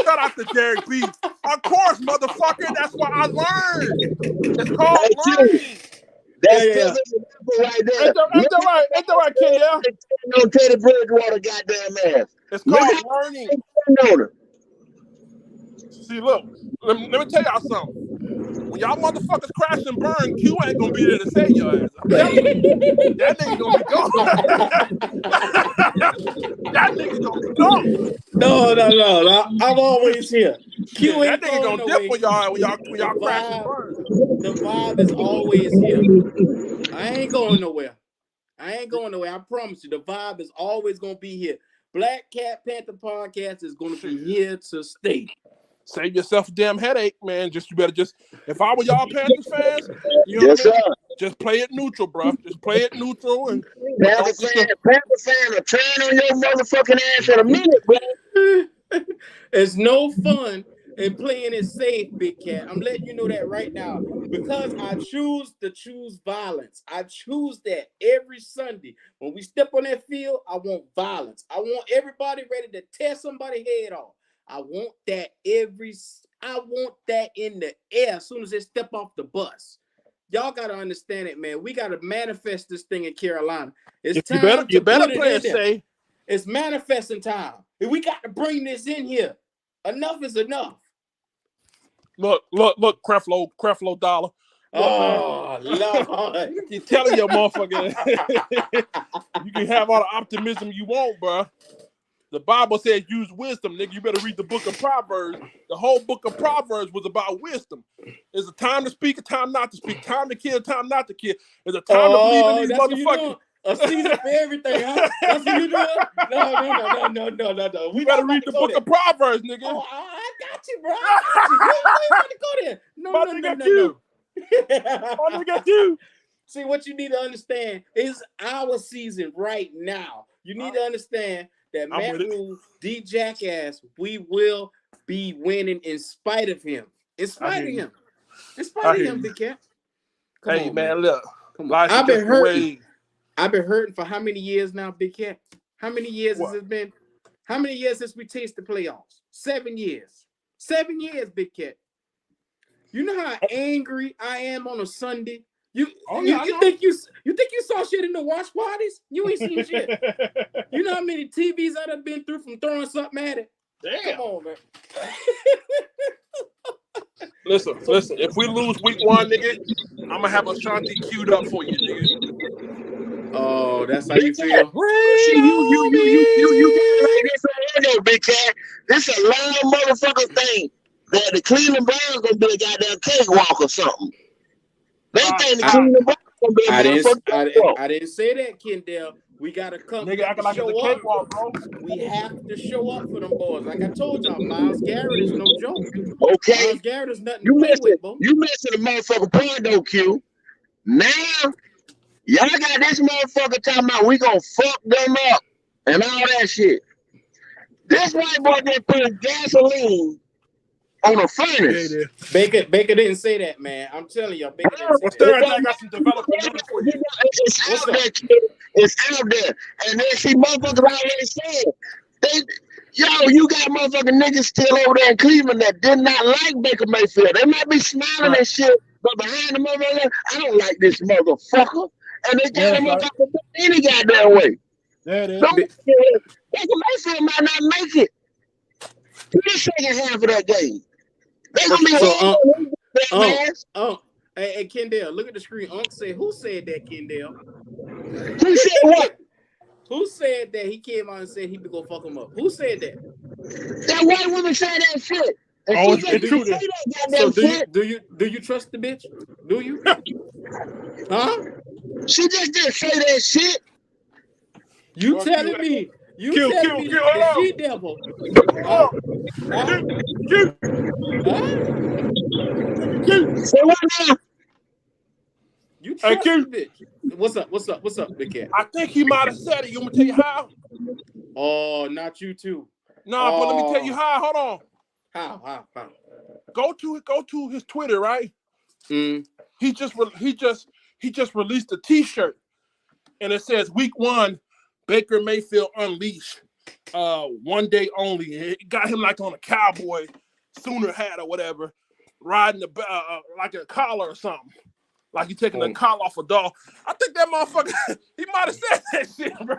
Shout out to Derek B. Of course, motherfucker. That's what I learned. It's called learning. That's right there. Ain't that right, Kendall? No Teddy Bridgewater goddamn ass. It's called learning. See, look, let me tell y'all something. When y'all motherfuckers crash and burn, Q ain't gonna be there to save your ass. I'm telling you, that nigga gonna be gone. That nigga gonna be gone. No. I'm always here. Q ain't that nigga gonna dip when y'all crash and burn. The vibe is always here. I ain't going nowhere. I promise you, the vibe is always gonna be here. Black Cat Panther Podcast is gonna be here to stay. Save yourself a damn headache, man. You better if I were y'all Panthers fans, you know what I mean? Just play it neutral, bro. Just play it neutral and Panther fan will turn on your motherfucking ass in a minute, bro. It's no fun in playing it safe, Big Cat. I'm letting you know that right now. Because I choose violence. I choose that every Sunday. When we step on that field, I want violence. I want everybody ready to tear somebody's head off. I want that in the air as soon as they step off the bus. Y'all got to understand it, man. We got to manifest this thing in Carolina. It's time you to better put it play in it there. safe. It's manifesting time. We got to bring this in here. Enough is enough. Look, Creflo Dollar. Look, Lord. You telling your motherfucker you can have all the optimism you want, bro. The Bible says use wisdom, nigga. You better read the book of Proverbs. The whole book of Proverbs was about wisdom. There's a time to speak, a time not to speak, time to kill, time not to kill. There's a time to believe in these motherfuckers. A season for everything, huh? That's what you doing? No. We better read the book of Proverbs, nigga. Oh, I got you, bro. I got you. You ain't to go there. No. My nigga, you. See, what you need to understand is our season right now. You need to understand that Matt Rule, D Jackass, we will be winning in spite of him. In spite of him, Big Cat. Come on, man, look. Come on. I've been hurting. I've been hurting for how many years now, Big Cat? How many years has it been? How many years since we tasted the playoffs? 7 years. 7 years, Big Cat. You know how angry I am on a Sunday? You think you saw shit in the watch parties? You ain't seen shit. You know how many TVs I've been through from throwing something at it? Damn. Come on, man. Listen. If we lose week 1, nigga, I'm gonna have Ashanti queued up for you, nigga. Oh, that's how you feel. You like this Big Cat. This a long motherfucker thing that the Cleveland Browns gonna be a goddamn cakewalk or something. They think the Cleveland Browns gonna be a motherfucker. I didn't say that, Kendall. We gotta come. Nigga, acting like it's a cakewalk, bro. We have to show up for them boys. Like I told y'all, Myles Garrett is no joke. Okay. Myles Garrett is nothing to play with, bro. You missing the motherfucking point though, Q. Now, y'all got this motherfucker talking about we gonna fuck them up and all that shit. This white boy just put gasoline on a furnace. Baker didn't say that, man. I'm telling y'all, Baker didn't say that. I got some development for you. It's out there, kid. It's out there. And then see, motherfuckers already said, you got motherfucking niggas still over there in Cleveland that did not like Baker Mayfield. They might be smiling and shit, but behind the motherfucker, I don't like this motherfucker. And they got him up any goddamn way. There it is. Baker Mayfield might not make it to the second half of that game. They gonna be Hey, Kendall, look at the screen. Unc said, who said that, Kendall? Who said what? Who said that he came out and said he would go fuck him up? Who said that? That white woman said that shit. And it's true. So do you trust the bitch? Do you? Huh? She just didn't say that shit. You telling me? You telling me that she devil? Say what now? You trust the bitch? What's up, Big Cat? I think he might have said it. You want me to tell you how? Oh, not you too. No, but let me tell you how. Hold on. How? Go to his Twitter, right? Mm. He just released a T-shirt, and it says Week 1, Baker Mayfield Unleashed, 1 day only. It got him like on a cowboy Sooner hat or whatever, riding like a collar or something. Like he taking a collar off a dog. I think that motherfucker, he might have said that shit, bro.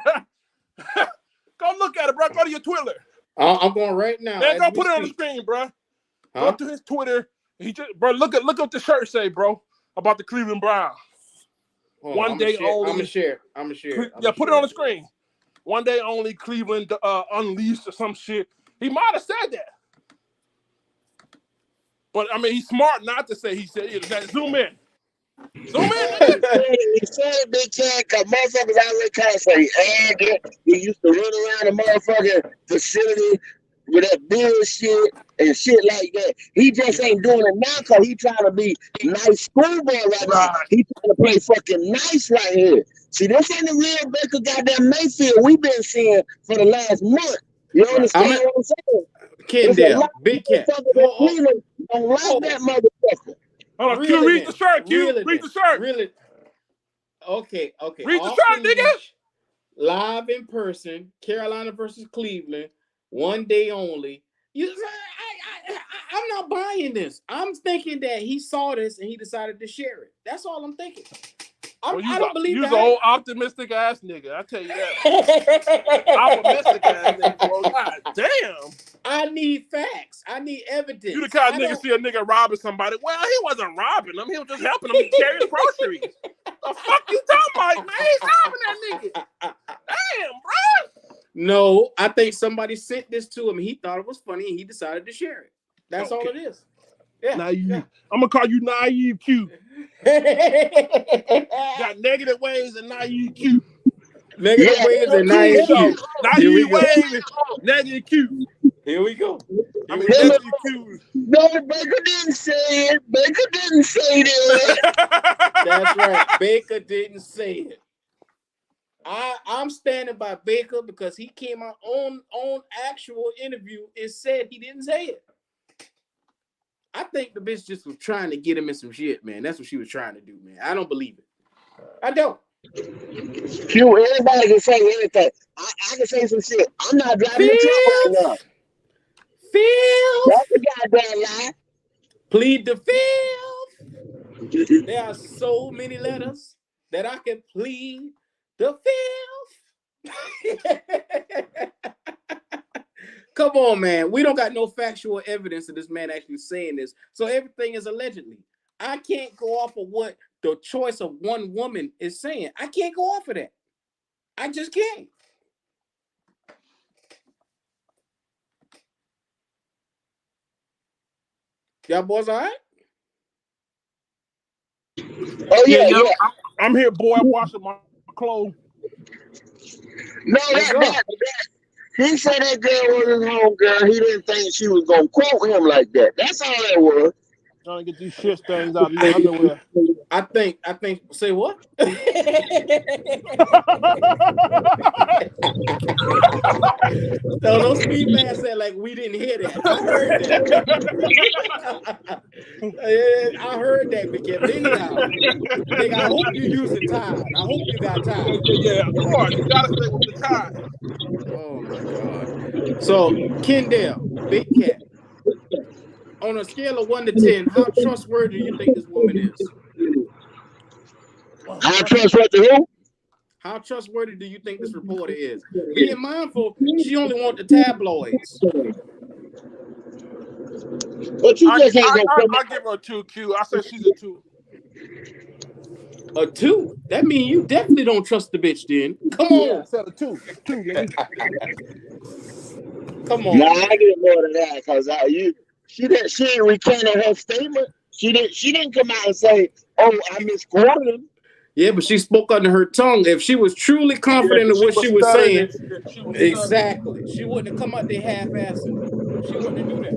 Go look at it, bro. Go to your Twitter. I'm going right now. Man, go put it on the screen, bro. Go to his Twitter. Bro, look at what the shirt say, bro, about the Cleveland Browns. 1 day only. I'm gonna share it. Yeah, put it on the screen. 1 day only, Cleveland Unleashed or some shit. He might have said that. But, I mean, he's smart not to say he said it. Zoom in. He said it, Big Cat, because motherfuckers already kind of say, he used to run around the motherfucking facility with that bullshit and shit like that. He just ain't doing it now because he trying to be nice schoolboy right now. He trying to play fucking nice right here. See, this ain't the real Baker goddamn Mayfield we've been seeing for the last month. You understand what I'm saying? Kendall, Big Cat. Cleveland don't like that motherfucker. Hold on, Really Q, read then. the shirt, Q. Really Read then. the shirt. Really. Okay. Read the Off shirt, the nigga. leash, live in person, Carolina versus Cleveland, 1 day only. I'm not buying this. I'm thinking that he saw this and he decided to share it. That's all I'm thinking. I don't believe that. You're an old optimistic ass nigga. I tell you that. Optimistic ass nigga, bro. God damn. I need facts. I need evidence. You the kind of nigga see a nigga robbing somebody. Well, he wasn't robbing them. He was just helping him carry his groceries. The fuck you talking about, man? He's robbing that nigga. Damn, bro. No, I think somebody sent this to him. And he thought it was funny and he decided to share it. That's all it is. Yeah. Naive. Yeah. I'm gonna call you Naive Q. Got negative waves and Naive Q. Negative waves and naive Q. Naive wave, negative Q. Here we go. I mean, negative Q. No, Baker didn't say it. Baker didn't say that. That's right. Baker didn't say it. I'm standing by Baker because he came out on actual interview and said he didn't say it. I think the bitch just was trying to get him in some shit, man. That's what she was trying to do, man. I don't believe it. I don't. Q, everybody can say anything. I can say some shit. I'm not driving the truck right now. That's a goddamn lie. Plead the fifth. There are so many letters that I can plead the fifth. Come on, man. We don't got no factual evidence of this man actually saying this. So everything is allegedly. I can't go off of what the choice of one woman is saying. I can't go off of that. I just can't. Y'all boys all right? Oh, yeah. I'm here, boy. I'm washing my clothes. No, he said that girl wasn't home, girl. He didn't think she was going to quote him like that. That's all that was. Trying to get these shit stains out of your underwear. I think, say what? Don't speed man said like we didn't hear that. I heard that. I heard that, McKinney. Anyhow, nigga, I hope you're using Tide. I hope you got Tide. Yeah, of course. You gotta stay with the Tide. Oh my God. So, Kendall, Big Cat, on a scale of 1 to 10, how trustworthy do you think this woman is? How trustworthy who? How trustworthy do you think this reporter is? Being mindful, she only wants the tabloids. But you just ain't gonna come I give her a 2, Q. I said she's a 2. A 2? That means you definitely don't trust the bitch then. Come on. Yeah, I said a 2. 2, man. Come on. Nah, I get more than that because she ain't recanted her statement. She didn't come out and say, "Oh, I misquoted him." Yeah, but she spoke under her tongue. If she was truly confident in what she was saying, exactly, she wouldn't have come out there half-assing. She wouldn't have do that.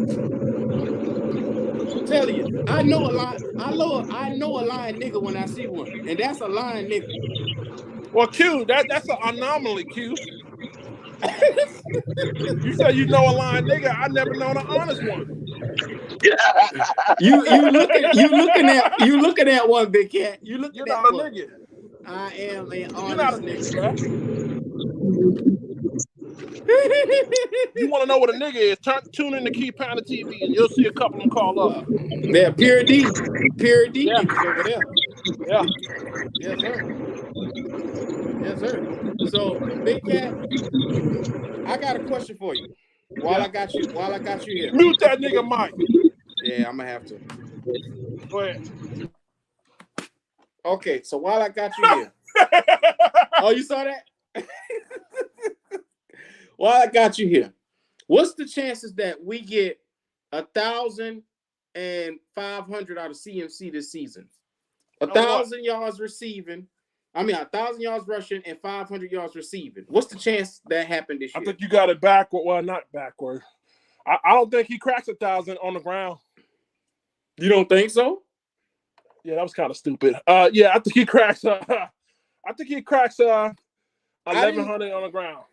I'm telling you, I know a lying nigga when I see one, and that's a lying nigga. Well, Q, that's an anomaly, Q. You say you know a lying nigga. I never known an honest one. You looking at one, Big Cat. You're not a nigga. I am an honest nigga. You want to know what a nigga is? Tune in to Key Pounder TV and you'll see a couple of them call up. They're pure D niggas over there. Yeah. Yes, sir. Yes, sir. So, Big Cat, I got a question for you. While I got you here. Mute that nigga Mike. Yeah, I'm gonna have to. Go ahead. Okay, so while I got you here. Oh, you saw that? While I got you here, what's the chances that we get 1,500 out of CMC this season? 1,000 yards receiving. 1,000 yards rushing and 500 yards receiving. What's the chance that happened this year? I think you got it backward. Well, not backward. I don't think he cracks 1,000 on the ground. You don't think so? Yeah, that was kind of stupid. Yeah, I think he cracks. 1,100 on the ground,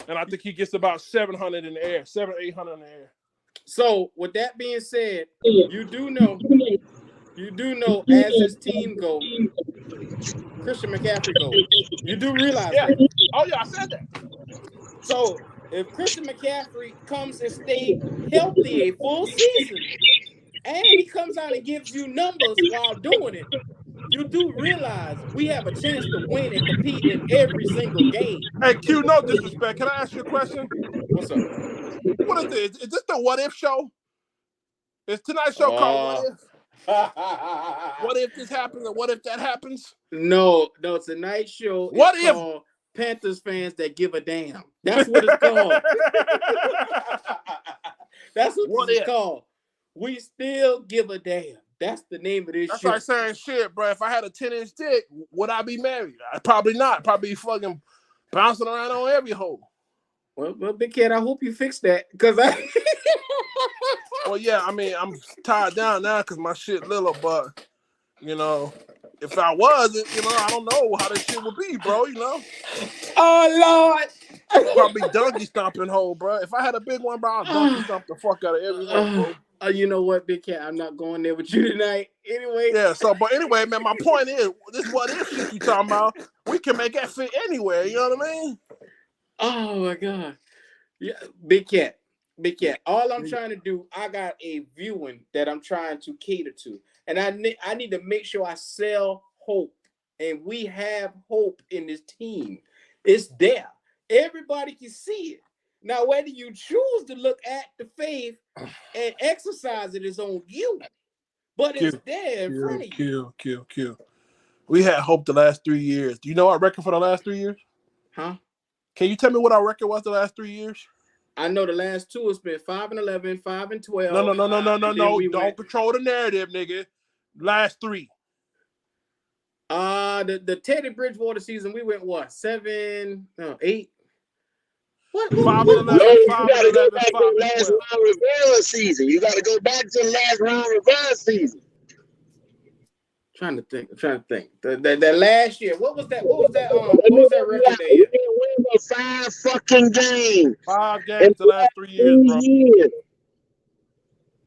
and I think he gets about 700 in the air, 800 in the air. So with that being said, you do know as his team go, Christian McCaffrey go. You do realize Yeah. that. Oh yeah, I said that. So if Christian McCaffrey comes and stay healthy a full season, and he comes out and gives you numbers while doing it, you do realize we have a chance to win and compete in every single game. Hey Q, no disrespect. Can I ask you a question? What's up? What is this? Is this the what if show? Is tonight's show called What If? What if this happens and what if that happens? No, tonight's show What is if called Panthers Fans That Give a Damn. That's what it's called. That's what it's called. We still give a damn. That's the name of this That's show. like saying, shit, bro, if I had a 10-inch dick, would I be married? Probably not. Probably fucking bouncing around on every hole. Well, Big Cat, I hope you fix that. Because Well, yeah, I mean, I'm tied down now because my shit little, but, you know, if I wasn't, you know, I don't know how this shit would be, bro, you know? Oh, Lord. Probably donkey stomping hole, bro. If I had a big one, bro, I'd donkey stomp the fuck out of everyone, bro. You know what, Big Cat? I'm not going there with you tonight. Anyway. Yeah, but anyway, man, my point is, this what if shit you talking about, we can make that fit anywhere, you know what I mean? Oh, my God. Yeah, Big Cat. All I'm trying to do, I got a viewing that I'm trying to cater to. And I need to make sure I sell hope. And we have hope in this team. It's there. Everybody can see it. Now, whether you choose to look at the faith and exercise it is on you. But it's there in front of you. Q. We had hope the last 3 years. Do you know our record for the last 3 years? Huh? Can you tell me what our record was the last 3 years? I know the last two has been 5-11, 5-12. No. Don't control the narrative, nigga. Last 3. The Teddy Bridgewater season, we went what? 7, no, 8. What? 5-11. No, you gotta go 5-11. back to the last round reverse season. You gotta go back to the last round reverse season. Trying to think. That last year, what was that? What was that record that year? We didn't win but 5 fucking games. 5 games the last 3 years, bro.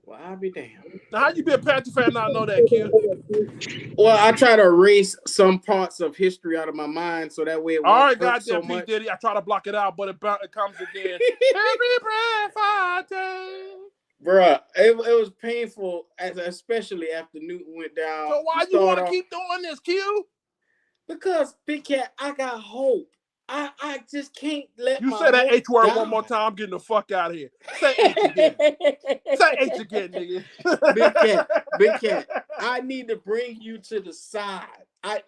Well, I'll be damned. Now, how you be a Panther fan and not know that, Q? Well, I try to erase some parts of history out of my mind so that way it won't hurt so much. P. Diddy, I try to block it out, but it comes again. Every breath I take. Bruh, it was painful, especially after Newton went down. So why you want to keep doing this, Q? Because, Big Cat, I got hope. I just can't let you my say that H word die. One more time, I'm getting the fuck out of here. Say H again. Say H again, nigga. Big Cat, I need to bring you to the side.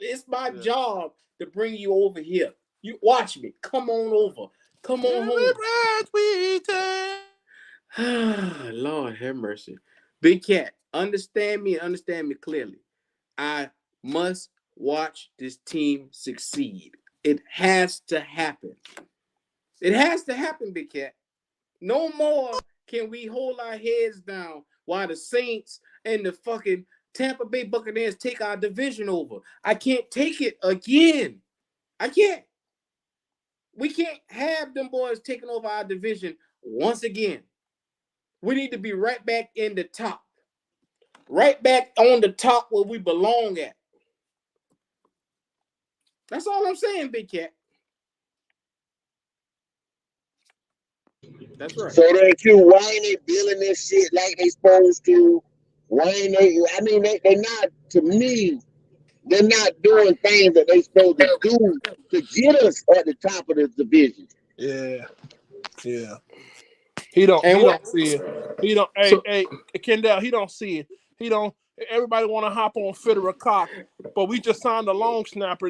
It's my job to bring you over here. You watch me. Come on over. Come on home. Lord have mercy. Big Cat, understand me clearly. I must watch this team succeed. It has to happen. It has to happen, Big Cat. No more can we hold our heads down while the Saints and the fucking Tampa Bay Buccaneers take our division over. I can't take it again. I can't. We can't have them boys taking over our division once again. We need to be right back in the top. Right back on the top where we belong at. That's all I'm saying, Big Cat. That's right. So then, Q, why ain't they building this shit like they supposed to? Why ain't they? I mean, they're not. To me, they're not doing things that they supposed to do to get us at the top of the division. Yeah. He don't see it. He don't. Hey, Kendall. He don't see it. He don't. Everybody want to hop on Federer cock, but we just signed a long snapper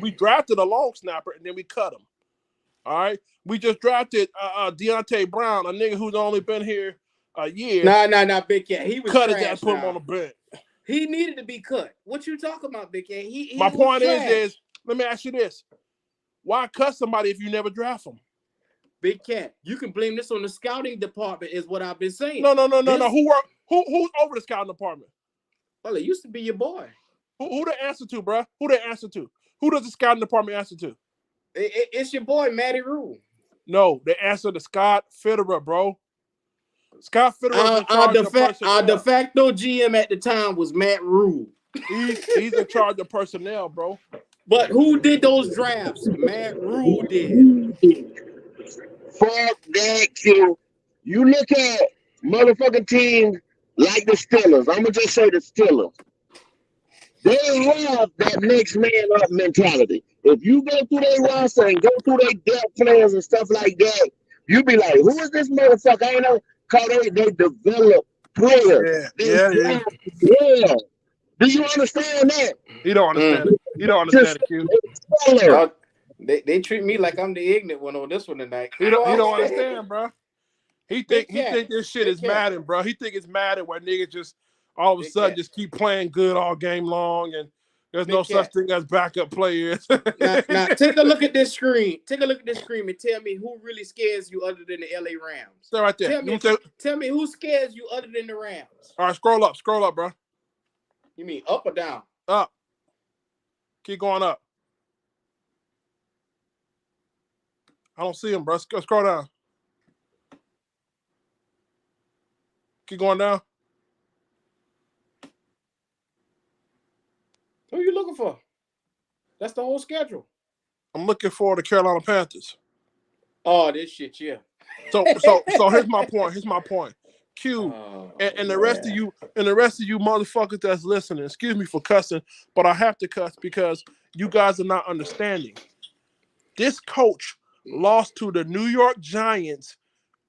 we drafted a long snapper and then we cut him. All right, we just drafted Deontay Brown, a nigga who's only been here a year. Nah, Big Cat. He was cut trash, his ass, put him on the bench. He needed to be cut. What you talking about, Big Cat? My point is, let me ask you this: why cut somebody if you never draft them? Big Cat, you can blame this on the scouting department, is what I've been saying. No. Who's over the scouting department? Well, it used to be your boy. Who they answer to, bro? Who they answer to? Who does the scouting department answer to? It's your boy, Matty Rule. No, they answer to Scott Federer, bro. Scott Fitterer is in charge of personnel. Our de facto GM at the time was Matt Rule. He's in charge of personnel, bro. But who did those drafts? Matt Rule did. Fuck that, Q. You look at motherfucking teams like the Steelers. I'm gonna just say the Steelers. They have that next man up mentality. If you go through their roster and go through their depth players and stuff like that, you be like, who is this motherfucker? I ain't know. Cause they develop players. Yeah. Do you understand that? He don't understand it. He don't understand it, Q. They treat me like I'm the ignorant one on this one tonight. He don't understand, bro. He think this shit is Madden, bro. He think it's Madden where niggas just all of a sudden just keep playing good all game long, and there's no such thing as backup players. now take a look at this screen. Take a look at this screen and tell me who really scares you other than the LA Rams. Stay right there. Tell me who scares you other than the Rams. All right, scroll up, bro. You mean up or down? Up. Keep going up. I don't see him, bro. Scroll down. Keep going down. Who are you looking for? That's the whole schedule. I'm looking for the Carolina Panthers. Oh, this shit, yeah. So here's my point. Q and the rest of you motherfuckers that's listening. Excuse me for cussing, but I have to cuss because you guys are not understanding. This coach lost to the New York Giants,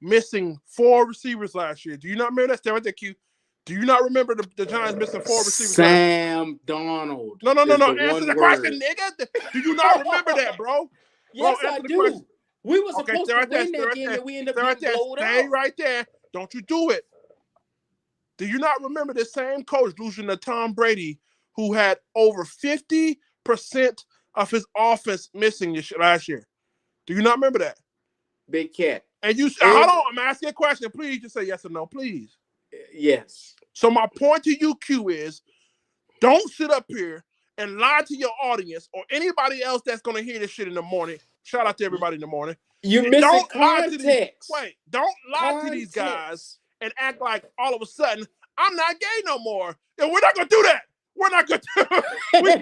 missing 4 receivers last year. Do you not remember that? Stay right there, Q. Do you not remember the Giants missing 4 receivers? Sam Darnold. No. Answer the question, nigga. Do you not remember that, bro? Yes, I do. We were supposed to win that game, and we ended up getting blowed out. Stay right there. Don't you do it. Do you not remember the same coach losing to Tom Brady, who had over 50% of his offense missing last year? Do you not remember that? Big Cat. And hold on, I'm asking a question. Please just say yes or no, please. Yes. So my point to you, Q, is don't sit up here and lie to your audience or anybody else that's going to hear this shit in the morning. Shout out to everybody in the morning. You missing context. Don't lie to these guys and act like all of a sudden I'm not gay no more. And we're not going to do that. We're not going to do it.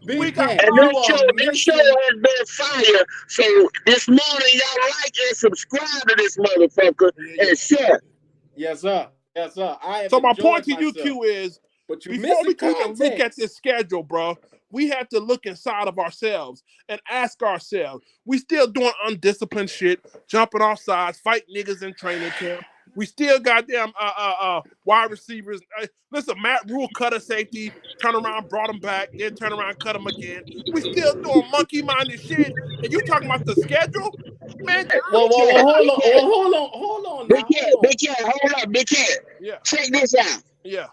This show has been fire. So this morning, y'all like and subscribe to this motherfucker and share. Yes, sir. So my point to you, Q, is before we can look at this schedule, bro, we have to look inside of ourselves and ask ourselves. We still doing undisciplined shit, jumping off sides, fight niggas in training camp. We still goddamn wide receivers. Listen, Matt Rule cut a safety, turn around, brought him back, then turn around, cut him again. We still doing monkey-minded shit. And you talking about the schedule? Man, hold on. Big Cat, hold up, Big Cat. Yeah. Check this out. Yeah.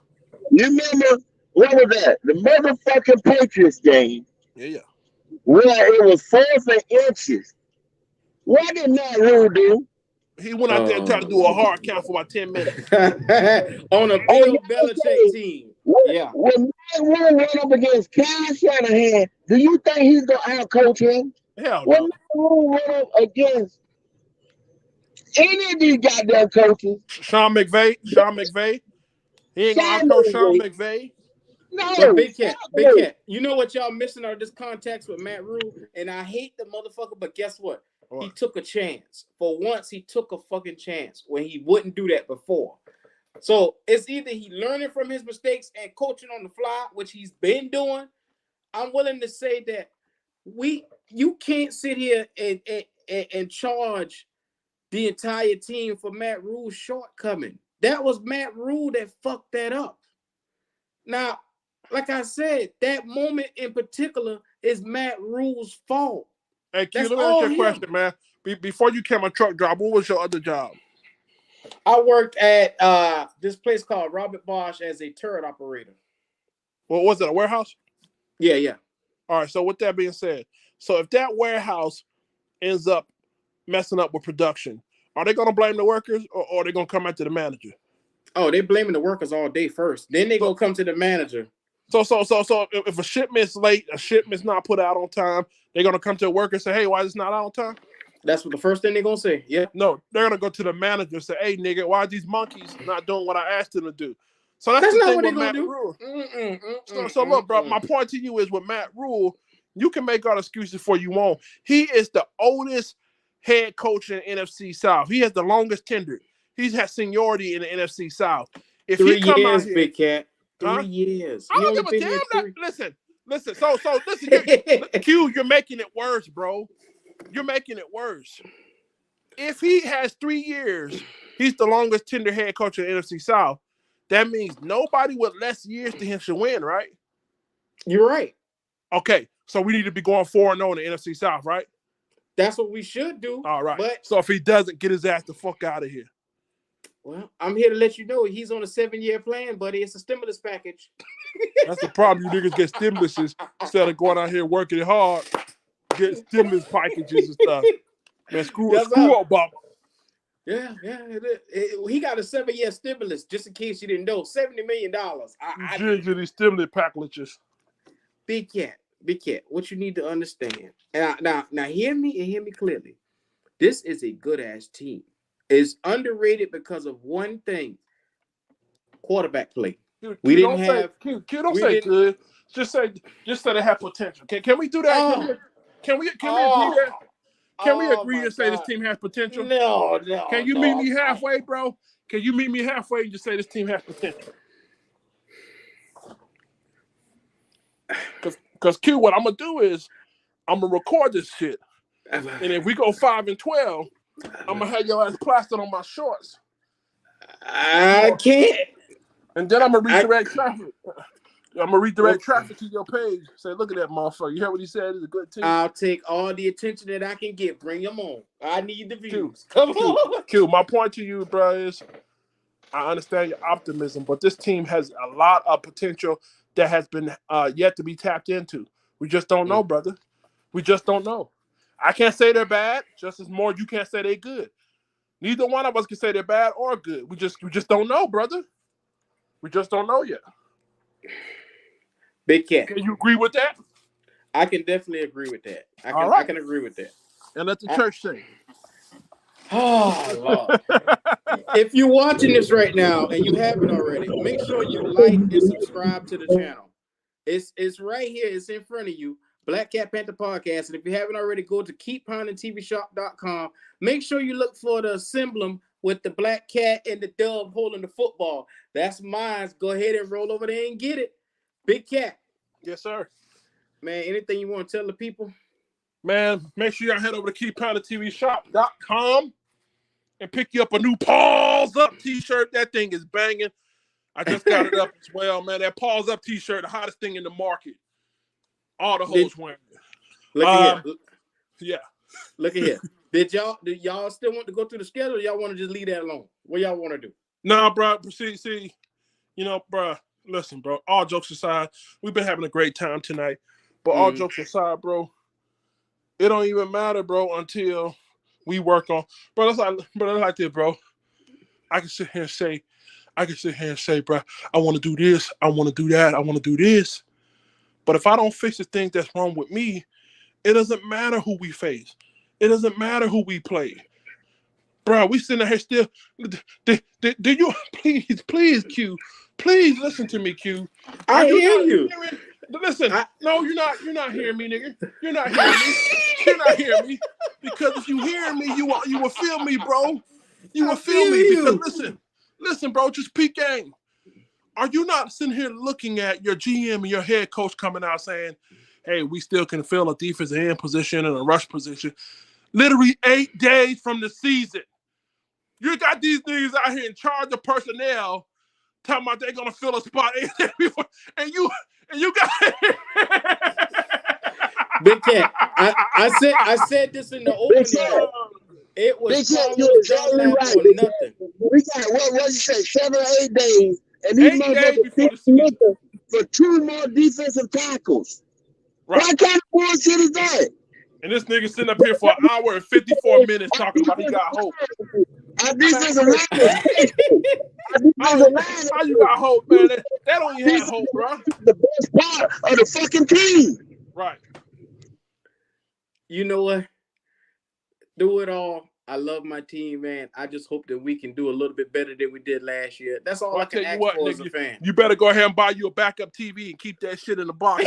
You remember, what was that? The motherfucking Patriots game. Yeah. Where it was 4th and inches. What did Matt Rule do? He went out there and tried to do a hard count for about 10 minutes. On a Bill Belichick team. When Matt Rule went up against Kyle Shanahan, do you think he's going to out-coach him? Hell When no. Matt Rule went up against any of these goddamn coaches. Sean McVay. He ain't going to out-coach Sean McVay. No. But Big Cat. You know what y'all missing out of this context with Matt Rule? And I hate the motherfucker, but guess what? He took a chance. For once, he took a fucking chance when he wouldn't do that before. So it's either he learning from his mistakes and coaching on the fly, which he's been doing. I'm willing to say that you can't sit here and charge the entire team for Matt Rule's shortcoming. That was Matt Rule that fucked that up. Now, like I said, that moment in particular is Matt Rule's fault. Hey, Q, let me ask you a question, man. Before you came a truck driver, what was your other job? I worked at this place called Robert Bosch as a turret operator. What was it, a warehouse? Yeah. All right, so with that being said, so if that warehouse ends up messing up with production, are they going to blame the workers or are they going to come after the manager? Oh, they blaming the workers all day first. Then they go come to the manager. So if a shipment's late, a shipment's not put out on time, they're going to come to a worker and say, hey, why is this not out on time? That's what the first thing they're gonna say. Yeah. No, they're gonna go to the manager and say, "Hey, nigga, why are these monkeys not doing what I asked them to do?" So that's the not thing what they're with gonna Matt do. Rule. So look, bro. My point to you is with Matt Rule, you can make all the excuses for you want. He is the oldest head coach in the NFC South. He has the longest tenure. He's had seniority in the NFC South. If 3 he come out years, here, Big Cat. 3 huh? years. I He don't only give a been damn. here That, 3. listen. So listen, Q, you're making it worse, bro. You're making it worse. If he has 3 years, he's the longest tenure head coach in the NFC South. That means nobody with less years than him should win, right? You're right. Okay, so we need to be going 4-0 in the NFC South, right? That's what we should do. All right. But so if he doesn't, get his ass the fuck out of here. well, I'm here to let you know he's on a 7-year plan, buddy. It's a stimulus package. That's the problem. You niggas get stimuluses instead of going out here working hard, get stimulus packages and stuff. Man, screw Obama. Yeah. He got a 7-year stimulus, just in case you didn't know. $70 million. These stimulus packages. Big Cat. What you need to understand. And now hear me and hear me clearly. This is a good ass team. It's underrated because of one thing: quarterback play. We didn't have. Don't say good. Just say they have potential. Can we do that? Can we agree that? Can we agree and say this team has potential? No. Can you meet me halfway, bro? Can you meet me halfway and just say this team has potential? Because Q, what I'm gonna do is I'm gonna record this shit, and if we go 5-12, I'm gonna have your ass plastered on my shorts. I can't. And then I'm gonna redirect traffic. I'm gonna redirect traffic to your page. Say, look at that motherfucker. You heard what he said? It's a good team. I'll take all the attention that I can get. Bring them on. I need the views. Come on. Q, my point to you, bro, is I understand your optimism, but this team has a lot of potential that has been yet to be tapped into. We just don't know, brother. We just don't know. I can't say they're bad, just as more you can't say they're good. Neither one of us can say they're bad or good. We just don't know, brother. We just don't know yet. Big Cat. Can you agree with that? I can definitely agree with that. I can agree with that. And let the church sing. Oh, Lord. If you're watching this right now and you haven't already, make sure you like and subscribe to the channel. It's right here. It's in front of you. Black Cat Panther Podcast. And if you haven't already, go to keeppoundingtvshop.com. Make sure you look for the emblem with the black cat and the dove holding the football. That's mine. Go ahead and roll over there and get it. Big Cat. Yes, sir. Man, anything you want to tell the people? Man, make sure y'all head over to keeppoundingtvshop.com and pick you up a new Paws Up t-shirt. That thing is banging. I just got it up as well, man. That Paws Up t-shirt, the hottest thing in the market. All the hoes wearing it. Look at here. Yeah. Look at here. Do y'all still want to go through the schedule, or y'all want to just leave that alone? What y'all want to do? Nah, bro. See, bro, listen, bro. All jokes aside, we've been having a great time tonight. But all jokes aside, bro, it don't even matter, bro, until we work on. Bro, that's like this, bro. I can sit here and say, bro, I want to do this, I want to do that, I want to do this. But if I don't fix the things that's wrong with me, it doesn't matter who we face. It doesn't matter who we play. Bro, we sitting here still. Do you please, Q? Please listen to me, Q. I hear you. Listen, no, you're not hearing me, nigga. You're not hearing me. You're not hearing me. Because if you hear me, you will feel me, bro. You will feel me. Because listen, bro, just peak game. Are you not sitting here looking at your GM and your head coach coming out saying, hey, we still can fill a defensive end position and a rush position? Literally 8 days from the season. You got these niggas out here in charge of personnel talking about they're gonna fill a spot 8 days before, and you got Big Cat. I said this in the opening. It was exactly right. For nothing. We got what you say, 7 or 8 days, and these motherfuckers looking for 2 more defensive tackles. Right. What kind of bullshit is that? And this nigga sitting up here for an hour and 54 minutes talking about he got hope. Our defensive line. How you got hope, man? That don't even have hope, bro. The best part of the fucking team. Right. You know what? through it all, I love my team, man. I just hope that we can do a little bit better than we did last year. That's all Well, I I can tell you ask what, for as nigga, a fan. you better go ahead and buy you a backup TV and keep that shit in the box.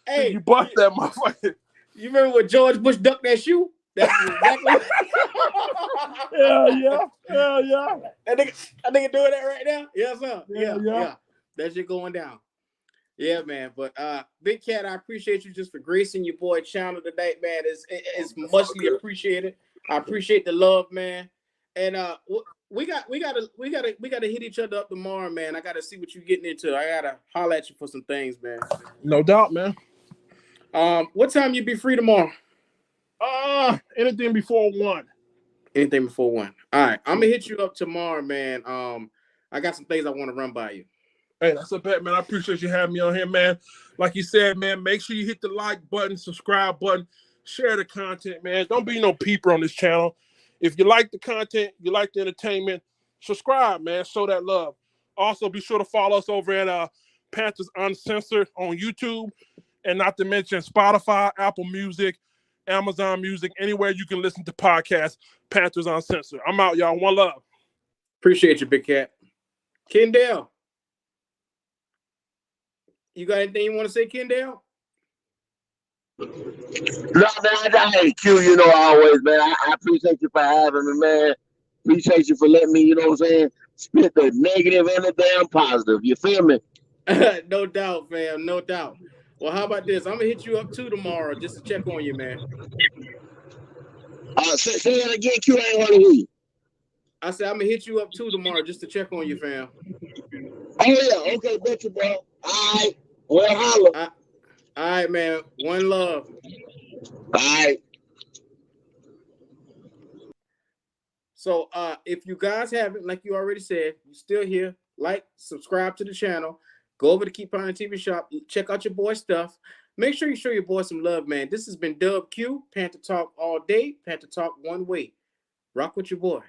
Hey, you bust that motherfucker. You remember when George Bush ducked that shoe? That's exactly what. Hell yeah. Hell yeah. That nigga doing that right now? Yes, sir. Yeah. Yeah. That shit going down. Yeah, man. But Big Cat, I appreciate you just for gracing your boy channel tonight, man. It's muchly appreciated. I appreciate the love, man. And we gotta hit each other up tomorrow, man. I gotta see what you're getting into. I gotta holler at you for some things, man. No doubt, man. What time you be free tomorrow? Anything before 1. Anything before 1. All right, I'm gonna hit you up tomorrow, man. I got some things I want to run by you. Hey, that's a bet, man. I appreciate you having me on here, man. Like you said, man, make sure you hit the like button, subscribe button, share the content, man. Don't be no peeper on this channel. If you like the content, you like the entertainment, subscribe, man. Show that love. Also, be sure to follow us over at Panthers Uncensored on YouTube, and not to mention Spotify, Apple Music, Amazon Music, anywhere you can listen to podcasts, Panthers Uncensored. I'm out, y'all. One love. Appreciate you, Big Cat. Kendall, you got anything you want to say, Kendall? No, man, hey, Q, you know, always, man. I appreciate you for having me, man. Appreciate you for letting me, you know what I'm saying, spit the negative and the damn positive. You feel me? No doubt, fam. No doubt. Well, how about this? I'm gonna hit you up too tomorrow just to check on you, man. Say that again, Q. I ain't want to hear you. I said I'm gonna hit you up too tomorrow just to check on you, fam. Oh yeah, okay, bet you, bro. All right, well, holla. All right, man. One love. All right. So, if you guys haven't, like you already said, you're still here, like, subscribe to the channel, go over to Keep On TV Shop, check out your boy stuff. Make sure you show your boy some love, man. This has been Dub Q, Panther Talk all day, Panther Talk one way. Rock with your boy.